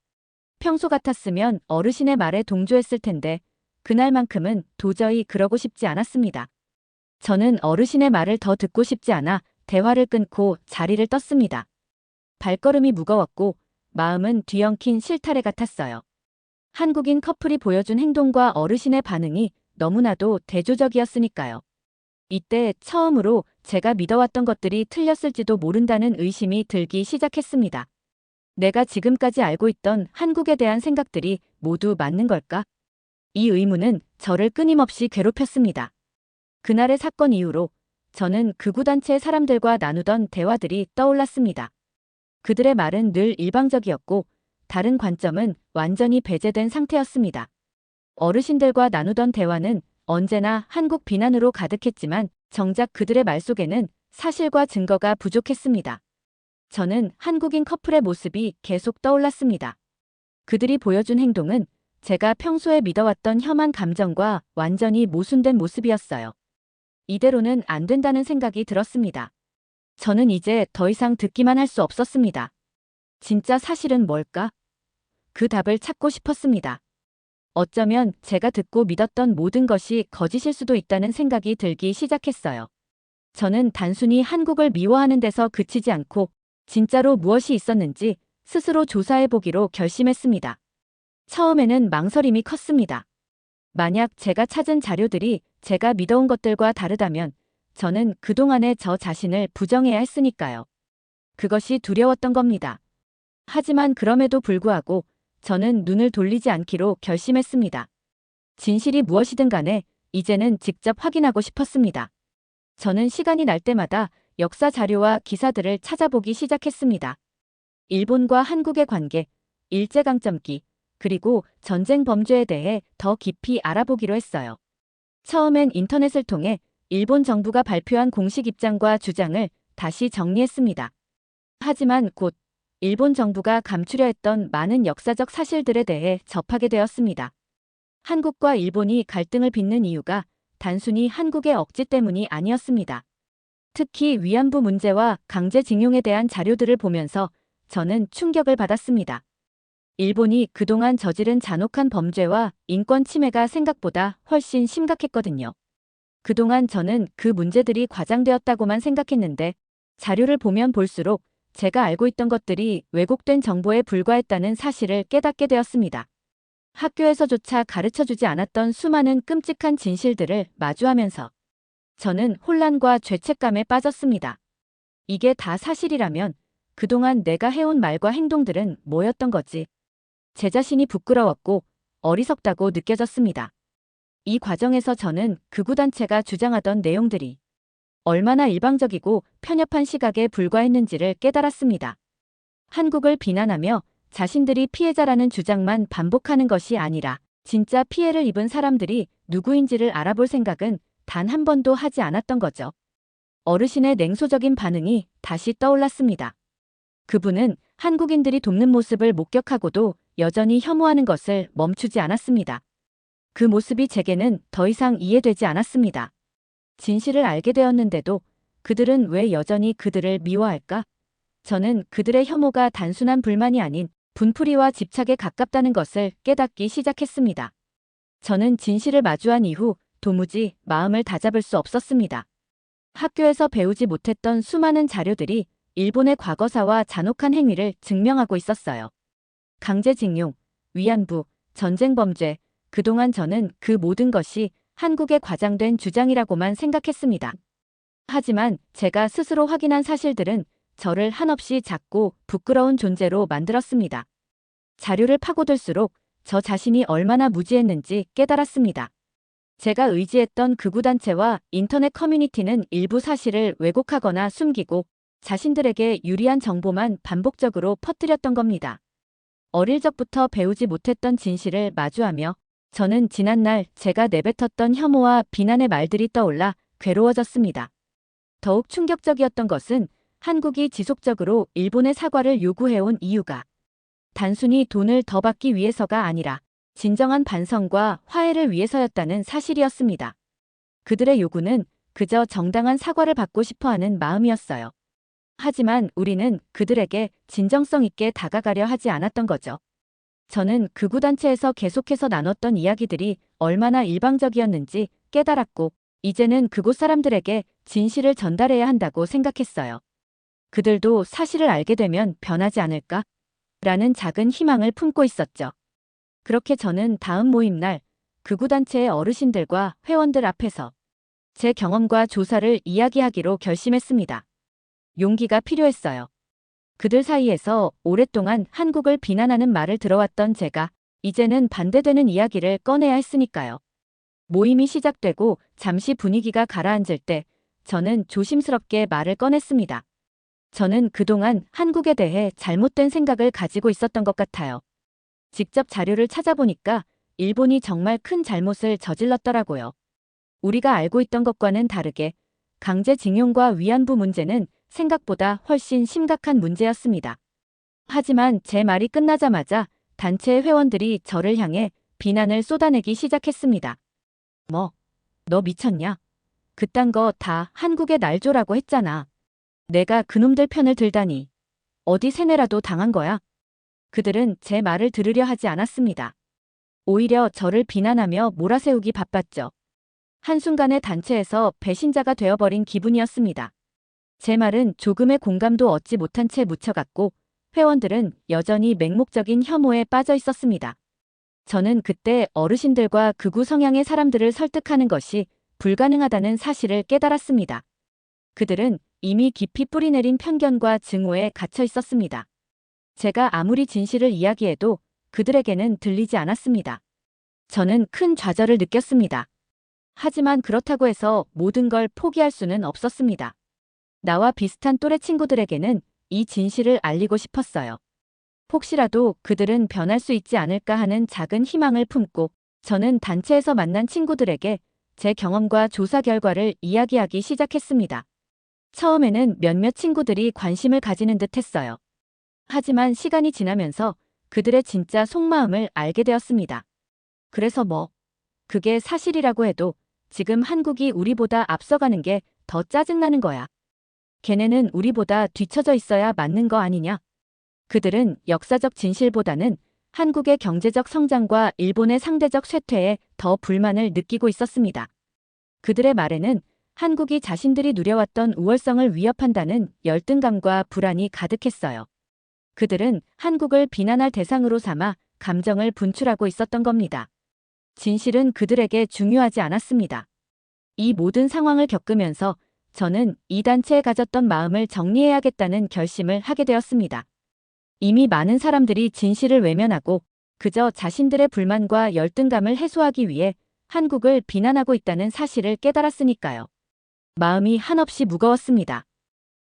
평소 같았으면 어르신의 말에 동조했을 텐데 그날만큼은 도저히 그러고 싶지 않았습니다. 저는 어르신의 말을 더 듣고 싶지 않아 대화를 끊고 자리를 떴습니다. 발걸음이 무거웠고 마음은 뒤엉킨 실타래 같았어요. 한국인 커플이 보여준 행동과 어르신의 반응이 너무나도 대조적이었으니까요. 이때 처음으로 제가 믿어왔던 것들이 틀렸을지도 모른다는 의심이 들기 시작했습니다. 내가 지금까지 알고 있던 한국에 대한 생각들이 모두 맞는 걸까? 이 의문은 저를 끊임없이 괴롭혔습니다. 그날의 사건 이후로 저는 극우단체 사람들과 나누던 대화들이 떠올랐습니다. 그들의 말은 늘 일방적이었고 다른 관점은 완전히 배제된 상태였습니다. 어르신들과 나누던 대화는 언제나 한국 비난으로 가득했지만 정작 그들의 말 속에는 사실과 증거가 부족했습니다. 저는 한국인 커플의 모습이 계속 떠올랐습니다. 그들이 보여준 행동은 제가 평소에 믿어왔던 혐한 감정과 완전히 모순된 모습이었어요. 이대로는 안 된다는 생각이 들었습니다. 저는 이제 더 이상 듣기만 할 수 없었습니다. 진짜 사실은 뭘까? 그 답을 찾고 싶었습니다. 어쩌면 제가 듣고 믿었던 모든 것이 거짓일 수도 있다는 생각이 들기 시작했어요. 저는 단순히 한국을 미워하는 데서 그치지 않고 진짜로 무엇이 있었는지 스스로 조사해보기로 결심했습니다. 처음에는 망설임이 컸습니다. 만약 제가 찾은 자료들이 제가 믿어온 것들과 다르다면 저는 그동안의 저 자신을 부정해야 했으니까요. 그것이 두려웠던 겁니다. 하지만 그럼에도 불구하고 저는 눈을 돌리지 않기로 결심했습니다. 진실이 무엇이든 간에 이제는 직접 확인하고 싶었습니다. 저는 시간이 날 때마다 역사 자료와 기사들을 찾아보기 시작했습니다. 일본과 한국의 관계, 일제강점기, 그리고 전쟁 범죄에 대해 더 깊이 알아보기로 했어요. 처음엔 인터넷을 통해 일본 정부가 발표한 공식 입장과 주장을 다시 정리했습니다. 하지만 곧 일본 정부가 감추려 했던 많은 역사적 사실들에 대해 접하게 되었습니다. 한국과 일본이 갈등을 빚는 이유가 단순히 한국의 억지 때문이 아니었습니다. 특히 위안부 문제와 강제징용에 대한 자료들을 보면서 저는 충격을 받았습니다. 일본이 그동안 저지른 잔혹한 범죄와 인권 침해가 생각보다 훨씬 심각했거든요. 그동안 저는 그 문제들이 과장되었다고만 생각했는데 자료를 보면 볼수록 제가 알고 있던 것들이 왜곡된 정보에 불과했다는 사실을 깨닫게 되었습니다. 학교에서조차 가르쳐주지 않았던 수많은 끔찍한 진실들을 마주하면서 저는 혼란과 죄책감에 빠졌습니다. 이게 다 사실이라면 그동안 내가 해온 말과 행동들은 뭐였던 거지? 제 자신이 부끄러웠고 어리석다고 느껴졌습니다. 이 과정에서 저는 극우단체가 주장하던 내용들이 얼마나 일방적이고 편협한 시각에 불과했는지를 깨달았습니다. 한국을 비난하며 자신들이 피해자라는 주장만 반복하는 것이 아니라 진짜 피해를 입은 사람들이 누구인지를 알아볼 생각은 단 한 번도 하지 않았던 거죠. 어르신의 냉소적인 반응이 다시 떠올랐습니다. 그분은 한국인들이 돕는 모습을 목격하고도 여전히 혐오하는 것을 멈추지 않았습니다. 그 모습이 제게는 더 이상 이해되지 않았습니다. 진실을 알게 되었는데도 그들은 왜 여전히 그들을 미워할까? 저는 그들의 혐오가 단순한 불만이 아닌 분풀이와 집착에 가깝다는 것을 깨닫기 시작했습니다. 저는 진실을 마주한 이후 도무지 마음을 다잡을 수 없었습니다. 학교에서 배우지 못했던 수많은 자료들이 일본의 과거사와 잔혹한 행위를 증명하고 있었어요. 강제징용, 위안부, 전쟁범죄, 그동안 저는 그 모든 것이 한국의 과장된 주장이라고만 생각했습니다. 하지만 제가 스스로 확인한 사실들은 저를 한없이 작고 부끄러운 존재로 만들었습니다. 자료를 파고들수록 저 자신이 얼마나 무지했는지 깨달았습니다. 제가 의지했던 극우단체와 인터넷 커뮤니티는 일부 사실을 왜곡하거나 숨기고 자신들에게 유리한 정보만 반복적으로 퍼뜨렸던 겁니다. 어릴 적부터 배우지 못했던 진실을 마주하며 저는 지난날 제가 내뱉었던 혐오와 비난의 말들이 떠올라 괴로워졌습니다. 더욱 충격적이었던 것은 한국이 지속적으로 일본의 사과를 요구해온 이유가 단순히 돈을 더 받기 위해서가 아니라 진정한 반성과 화해를 위해서였다는 사실이었습니다. 그들의 요구는 그저 정당한 사과를 받고 싶어 하는 마음이었어요. 하지만 우리는 그들에게 진정성 있게 다가가려 하지 않았던 거죠. 저는 극우단체에서 계속해서 나눴던 이야기들이 얼마나 일방적이었는지 깨달았고, 이제는 그곳 사람들에게 진실을 전달해야 한다고 생각했어요. 그들도 사실을 알게 되면 변하지 않을까? 라는 작은 희망을 품고 있었죠. 그렇게 저는 다음 모임 날 극우단체의 어르신들과 회원들 앞에서 제 경험과 조사를 이야기하기로 결심했습니다. 용기가 필요했어요. 그들 사이에서 오랫동안 한국을 비난하는 말을 들어왔던 제가 이제는 반대되는 이야기를 꺼내야 했으니까요. 모임이 시작되고 잠시 분위기가 가라앉을 때 저는 조심스럽게 말을 꺼냈습니다. 저는 그동안 한국에 대해 잘못된 생각을 가지고 있었던 것 같아요. 직접 자료를 찾아보니까 일본이 정말 큰 잘못을 저질렀더라고요. 우리가 알고 있던 것과는 다르게 강제징용과 위안부 문제는 생각보다 훨씬 심각한 문제였습니다. 하지만 제 말이 끝나자마자 단체의 회원들이 저를 향해 비난을 쏟아내기 시작했습니다. 뭐, 너 미쳤냐? 그딴 거 다 한국의 날조라고 했잖아. 내가 그놈들 편을 들다니. 어디 세뇌라도 당한 거야? 그들은 제 말을 들으려 하지 않았습니다. 오히려 저를 비난하며 몰아세우기 바빴죠. 한순간에 단체에서 배신자가 되어버린 기분이었습니다. 제 말은 조금의 공감도 얻지 못한 채 묻혀갔고 회원들은 여전히 맹목적인 혐오에 빠져 있었습니다. 저는 그때 어르신들과 극우 성향의 사람들을 설득하는 것이 불가능하다는 사실을 깨달았습니다. 그들은 이미 깊이 뿌리내린 편견과 증오에 갇혀 있었습니다. 제가 아무리 진실을 이야기해도 그들에게는 들리지 않았습니다. 저는 큰 좌절을 느꼈습니다. 하지만 그렇다고 해서 모든 걸 포기할 수는 없었습니다. 나와 비슷한 또래 친구들에게는 이 진실을 알리고 싶었어요. 혹시라도 그들은 변할 수 있지 않을까 하는 작은 희망을 품고 저는 단체에서 만난 친구들에게 제 경험과 조사 결과를 이야기하기 시작했습니다. 처음에는 몇몇 친구들이 관심을 가지는 듯 했어요. 하지만 시간이 지나면서 그들의 진짜 속마음을 알게 되었습니다. 그래서 그게 사실이라고 해도 지금 한국이 우리보다 앞서가는 게 더 짜증나는 거야. 걔네는 우리보다 뒤처져 있어야 맞는 거 아니냐? 그들은 역사적 진실보다는 한국의 경제적 성장과 일본의 상대적 쇠퇴에 더 불만을 느끼고 있었습니다. 그들의 말에는 한국이 자신들이 누려왔던 우월성을 위협한다는 열등감과 불안이 가득했어요. 그들은 한국을 비난할 대상으로 삼아 감정을 분출하고 있었던 겁니다. 진실은 그들에게 중요하지 않았습니다. 이 모든 상황을 겪으면서 저는 이 단체에 가졌던 마음을 정리해야겠다는 결심을 하게 되었습니다. 이미 많은 사람들이 진실을 외면하고 그저 자신들의 불만과 열등감을 해소하기 위해 한국을 비난하고 있다는 사실을 깨달았으니까요. 마음이 한없이 무거웠습니다.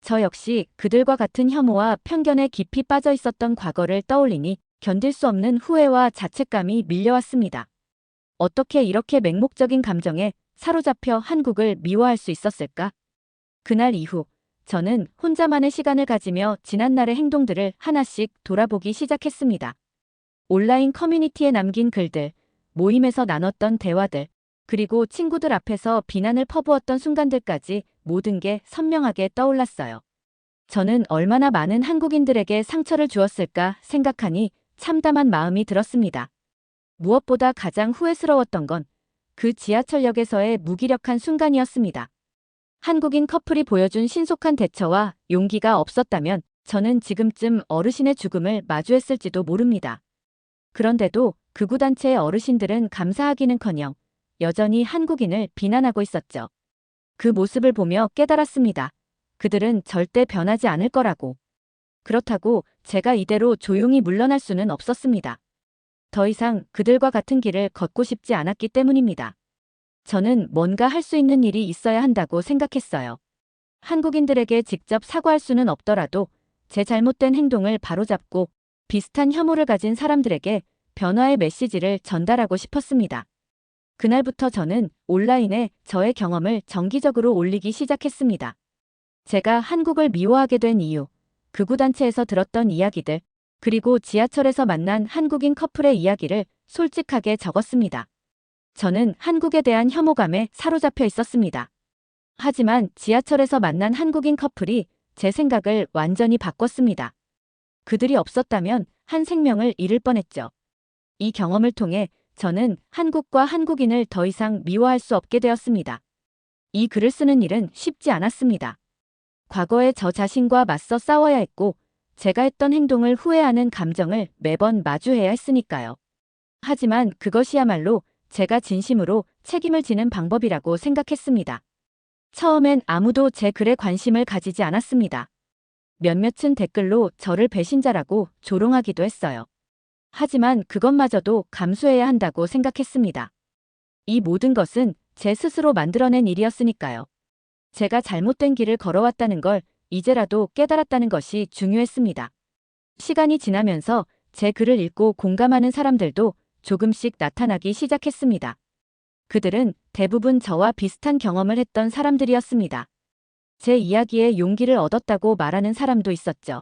저 역시 그들과 같은 혐오와 편견에 깊이 빠져 있었던 과거를 떠올리니 견딜 수 없는 후회와 자책감이 밀려왔습니다. 어떻게 이렇게 맹목적인 감정에 사로잡혀 한국을 미워할 수 있었을까? 그날 이후 저는 혼자만의 시간을 가지며 지난날의 행동들을 하나씩 돌아보기 시작했습니다. 온라인 커뮤니티에 남긴 글들, 모임에서 나눴던 대화들, 그리고 친구들 앞에서 비난을 퍼부었던 순간들까지 모든 게 선명하게 떠올랐어요. 저는 얼마나 많은 한국인들에게 상처를 주었을까 생각하니 참담한 마음이 들었습니다. 무엇보다 가장 후회스러웠던 건 그 지하철역에서의 무기력한 순간이었습니다. 한국인 커플이 보여준 신속한 대처와 용기가 없었다면 저는 지금쯤 어르신의 죽음을 마주했을지도 모릅니다. 그런데도 극우단체의 어르신들은 감사하기는커녕 여전히 한국인을 비난하고 있었죠. 그 모습을 보며 깨달았습니다. 그들은 절대 변하지 않을 거라고. 그렇다고 제가 이대로 조용히 물러날 수는 없었습니다. 더 이상 그들과 같은 길을 걷고 싶지 않았기 때문입니다. 저는 뭔가 할 수 있는 일이 있어야 한다고 생각했어요. 한국인들에게 직접 사과할 수는 없더라도 제 잘못된 행동을 바로잡고 비슷한 혐오를 가진 사람들에게 변화의 메시지를 전달하고 싶었습니다. 그날부터 저는 온라인에 저의 경험을 정기적으로 올리기 시작했습니다. 제가 한국을 미워하게 된 이유, 극우 단체에서 들었던 이야기들, 그리고 지하철에서 만난 한국인 커플의 이야기를 솔직하게 적었습니다. 저는 한국에 대한 혐오감에 사로잡혀 있었습니다. 하지만 지하철에서 만난 한국인 커플이 제 생각을 완전히 바꿨습니다. 그들이 없었다면 한 생명을 잃을 뻔했죠. 이 경험을 통해 저는 한국과 한국인을 더 이상 미워할 수 없게 되었습니다. 이 글을 쓰는 일은 쉽지 않았습니다. 과거에 저 자신과 맞서 싸워야 했고, 제가 했던 행동을 후회하는 감정을 매번 마주해야 했으니까요. 하지만 그것이야말로 제가 진심으로 책임을 지는 방법이라고 생각했습니다. 처음엔 아무도 제 글에 관심을 가지지 않았습니다. 몇몇은 댓글로 저를 배신자라고 조롱하기도 했어요. 하지만 그것마저도 감수해야 한다고 생각했습니다. 이 모든 것은 제 스스로 만들어낸 일이었으니까요. 제가 잘못된 길을 걸어왔다는 걸 이제라도 깨달았다는 것이 중요했습니다. 시간이 지나면서 제 글을 읽고 공감하는 사람들도 조금씩 나타나기 시작했습니다. 그들은 대부분 저와 비슷한 경험을 했던 사람들이었습니다. 제 이야기에 용기를 얻었다고 말하는 사람도 있었죠.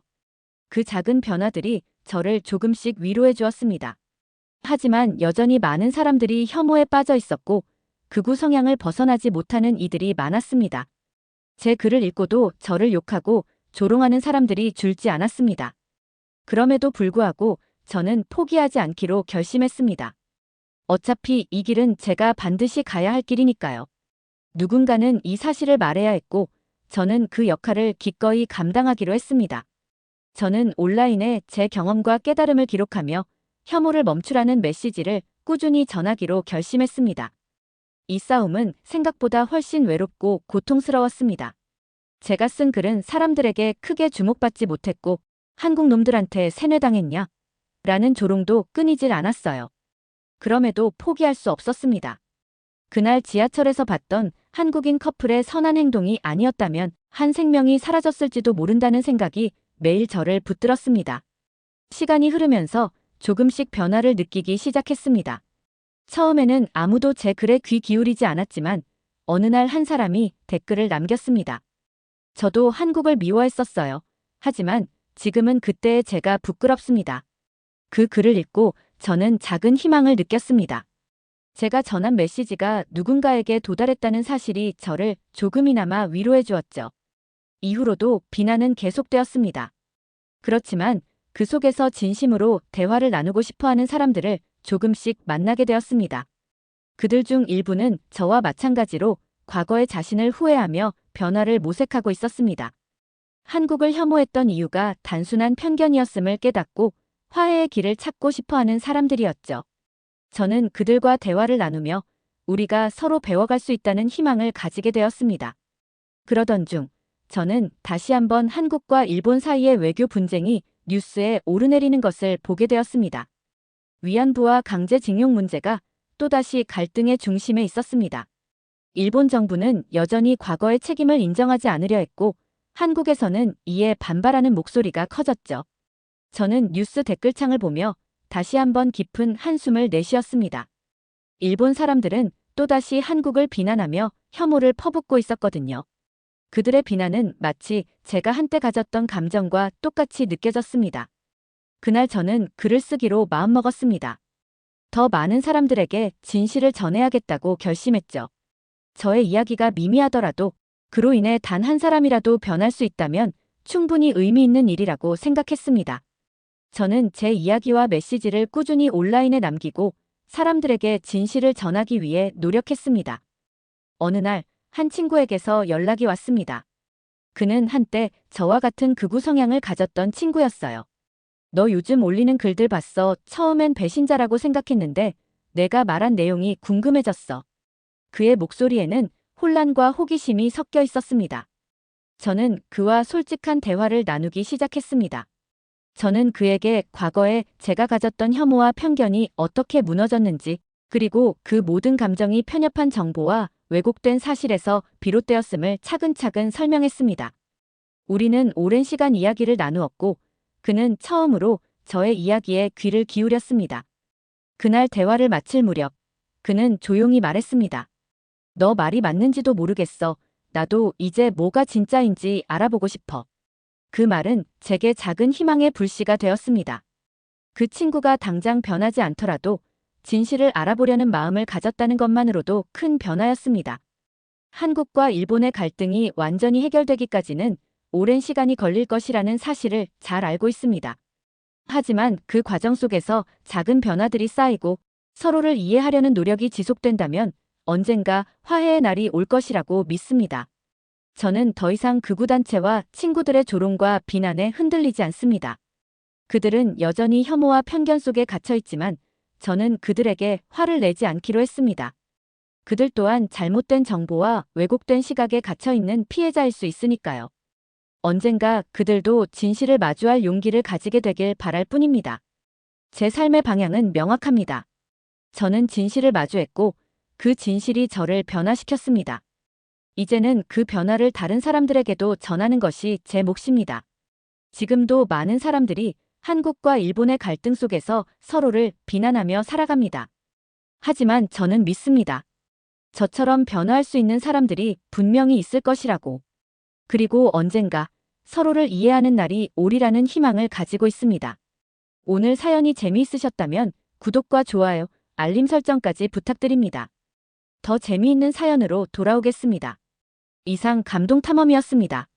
그 작은 변화들이 저를 조금씩 위로해 주었습니다. 하지만 여전히 많은 사람들이 혐오에 빠져 있었고 극우 성향을 벗어나지 못하는 이들이 많았습니다. 제 글을 읽고도 저를 욕하고 조롱하는 사람들이 줄지 않았습니다. 그럼에도 불구하고 저는 포기하지 않기로 결심했습니다. 어차피 이 길은 제가 반드시 가야 할 길이니까요. 누군가는 이 사실을 말해야 했고 저는 그 역할을 기꺼이 감당하기로 했습니다. 저는 온라인에 제 경험과 깨달음을 기록하며 혐오를 멈추라는 메시지를 꾸준히 전하기로 결심했습니다. 이 싸움은 생각보다 훨씬 외롭고 고통스러웠습니다. 제가 쓴 글은 사람들에게 크게 주목받지 못했고 한국 놈들한테 세뇌당했냐? 라는 조롱도 끊이질 않았어요. 그럼에도 포기할 수 없었습니다. 그날 지하철에서 봤던 한국인 커플의 선한 행동이 아니었다면 한 생명이 사라졌을지도 모른다는 생각이 매일 저를 붙들었습니다. 시간이 흐르면서 조금씩 변화를 느끼기 시작했습니다. 처음에는 아무도 제 글에 귀 기울이지 않았지만 어느 날 한 사람이 댓글을 남겼습니다. 저도 한국을 미워했었어요. 하지만 지금은 그때의 제가 부끄럽습니다. 그 글을 읽고 저는 작은 희망을 느꼈습니다. 제가 전한 메시지가 누군가에게 도달했다는 사실이 저를 조금이나마 위로해 주었죠. 이후로도 비난은 계속되었습니다. 그렇지만 그 속에서 진심으로 대화를 나누고 싶어하는 사람들을 조금씩 만나게 되었습니다. 그들 중 일부는 저와 마찬가지로 과거의 자신을 후회하며 변화를 모색하고 있었습니다. 한국을 혐오했던 이유가 단순한 편견이었음을 깨닫고 화해의 길을 찾고 싶어하는 사람들이었죠. 저는 그들과 대화를 나누며 우리가 서로 배워갈 수 있다는 희망을 가지게 되었습니다. 그러던 중 저는 다시 한번 한국과 일본 사이의 외교 분쟁이 뉴스에 오르내리는 것을 보게 되었습니다. 위안부와 강제징용 문제가 또다시 갈등의 중심에 있었습니다. 일본 정부는 여전히 과거의 책임을 인정하지 않으려 했고 한국에서는 이에 반발하는 목소리가 커졌죠. 저는 뉴스 댓글창을 보며 다시 한번 깊은 한숨을 내쉬었습니다. 일본 사람들은 또다시 한국을 비난하며 혐오를 퍼붓고 있었거든요. 그들의 비난은 마치 제가 한때 가졌던 감정과 똑같이 느껴졌습니다. 그날 저는 글을 쓰기로 마음먹었습니다. 더 많은 사람들에게 진실을 전해야겠다고 결심했죠. 저의 이야기가 미미하더라도 그로 인해 단 한 사람이라도 변할 수 있다면 충분히 의미 있는 일이라고 생각했습니다. 저는 제 이야기와 메시지를 꾸준히 온라인에 남기고 사람들에게 진실을 전하기 위해 노력했습니다. 어느 날 한 친구에게서 연락이 왔습니다. 그는 한때 저와 같은 극우 성향을 가졌던 친구였어요. 너 요즘 올리는 글들 봤어. 처음엔 배신자라고 생각했는데 내가 말한 내용이 궁금해졌어. 그의 목소리에는 혼란과 호기심이 섞여 있었습니다. 저는 그와 솔직한 대화를 나누기 시작했습니다. 저는 그에게 과거에 제가 가졌던 혐오와 편견이 어떻게 무너졌는지, 그리고 그 모든 감정이 편협한 정보와 왜곡된 사실에서 비롯되었음을 차근차근 설명했습니다. 우리는 오랜 시간 이야기를 나누었고, 그는 처음으로 저의 이야기에 귀를 기울였습니다. 그날 대화를 마칠 무렵 그는 조용히 말했습니다. 너 말이 맞는지도 모르겠어. 나도 이제 뭐가 진짜인지 알아보고 싶어. 그 말은 제게 작은 희망의 불씨가 되었습니다. 그 친구가 당장 변하지 않더라도 진실을 알아보려는 마음을 가졌다는 것만으로도 큰 변화였습니다. 한국과 일본의 갈등이 완전히 해결되기까지는 오랜 시간이 걸릴 것이라는 사실을 잘 알고 있습니다. 하지만 그 과정 속에서 작은 변화들이 쌓이고 서로를 이해하려는 노력이 지속된다면 언젠가 화해의 날이 올 것이라고 믿습니다. 저는 더 이상 극우단체와 친구들의 조롱과 비난에 흔들리지 않습니다. 그들은 여전히 혐오와 편견 속에 갇혀 있지만 저는 그들에게 화를 내지 않기로 했습니다. 그들 또한 잘못된 정보와 왜곡된 시각에 갇혀 있는 피해자일 수 있으니까요. 언젠가 그들도 진실을 마주할 용기를 가지게 되길 바랄 뿐입니다. 제 삶의 방향은 명확합니다. 저는 진실을 마주했고 그 진실이 저를 변화시켰습니다. 이제는 그 변화를 다른 사람들에게도 전하는 것이 제 몫입니다. 지금도 많은 사람들이 한국과 일본의 갈등 속에서 서로를 비난하며 살아갑니다. 하지만 저는 믿습니다. 저처럼 변화할 수 있는 사람들이 분명히 있을 것이라고. 그리고 언젠가 서로를 이해하는 날이 오리라는 희망을 가지고 있습니다. 오늘 사연이 재미있으셨다면 구독과 좋아요, 알림 설정까지 부탁드립니다. 더 재미있는 사연으로 돌아오겠습니다. 이상 감동탐험이었습니다.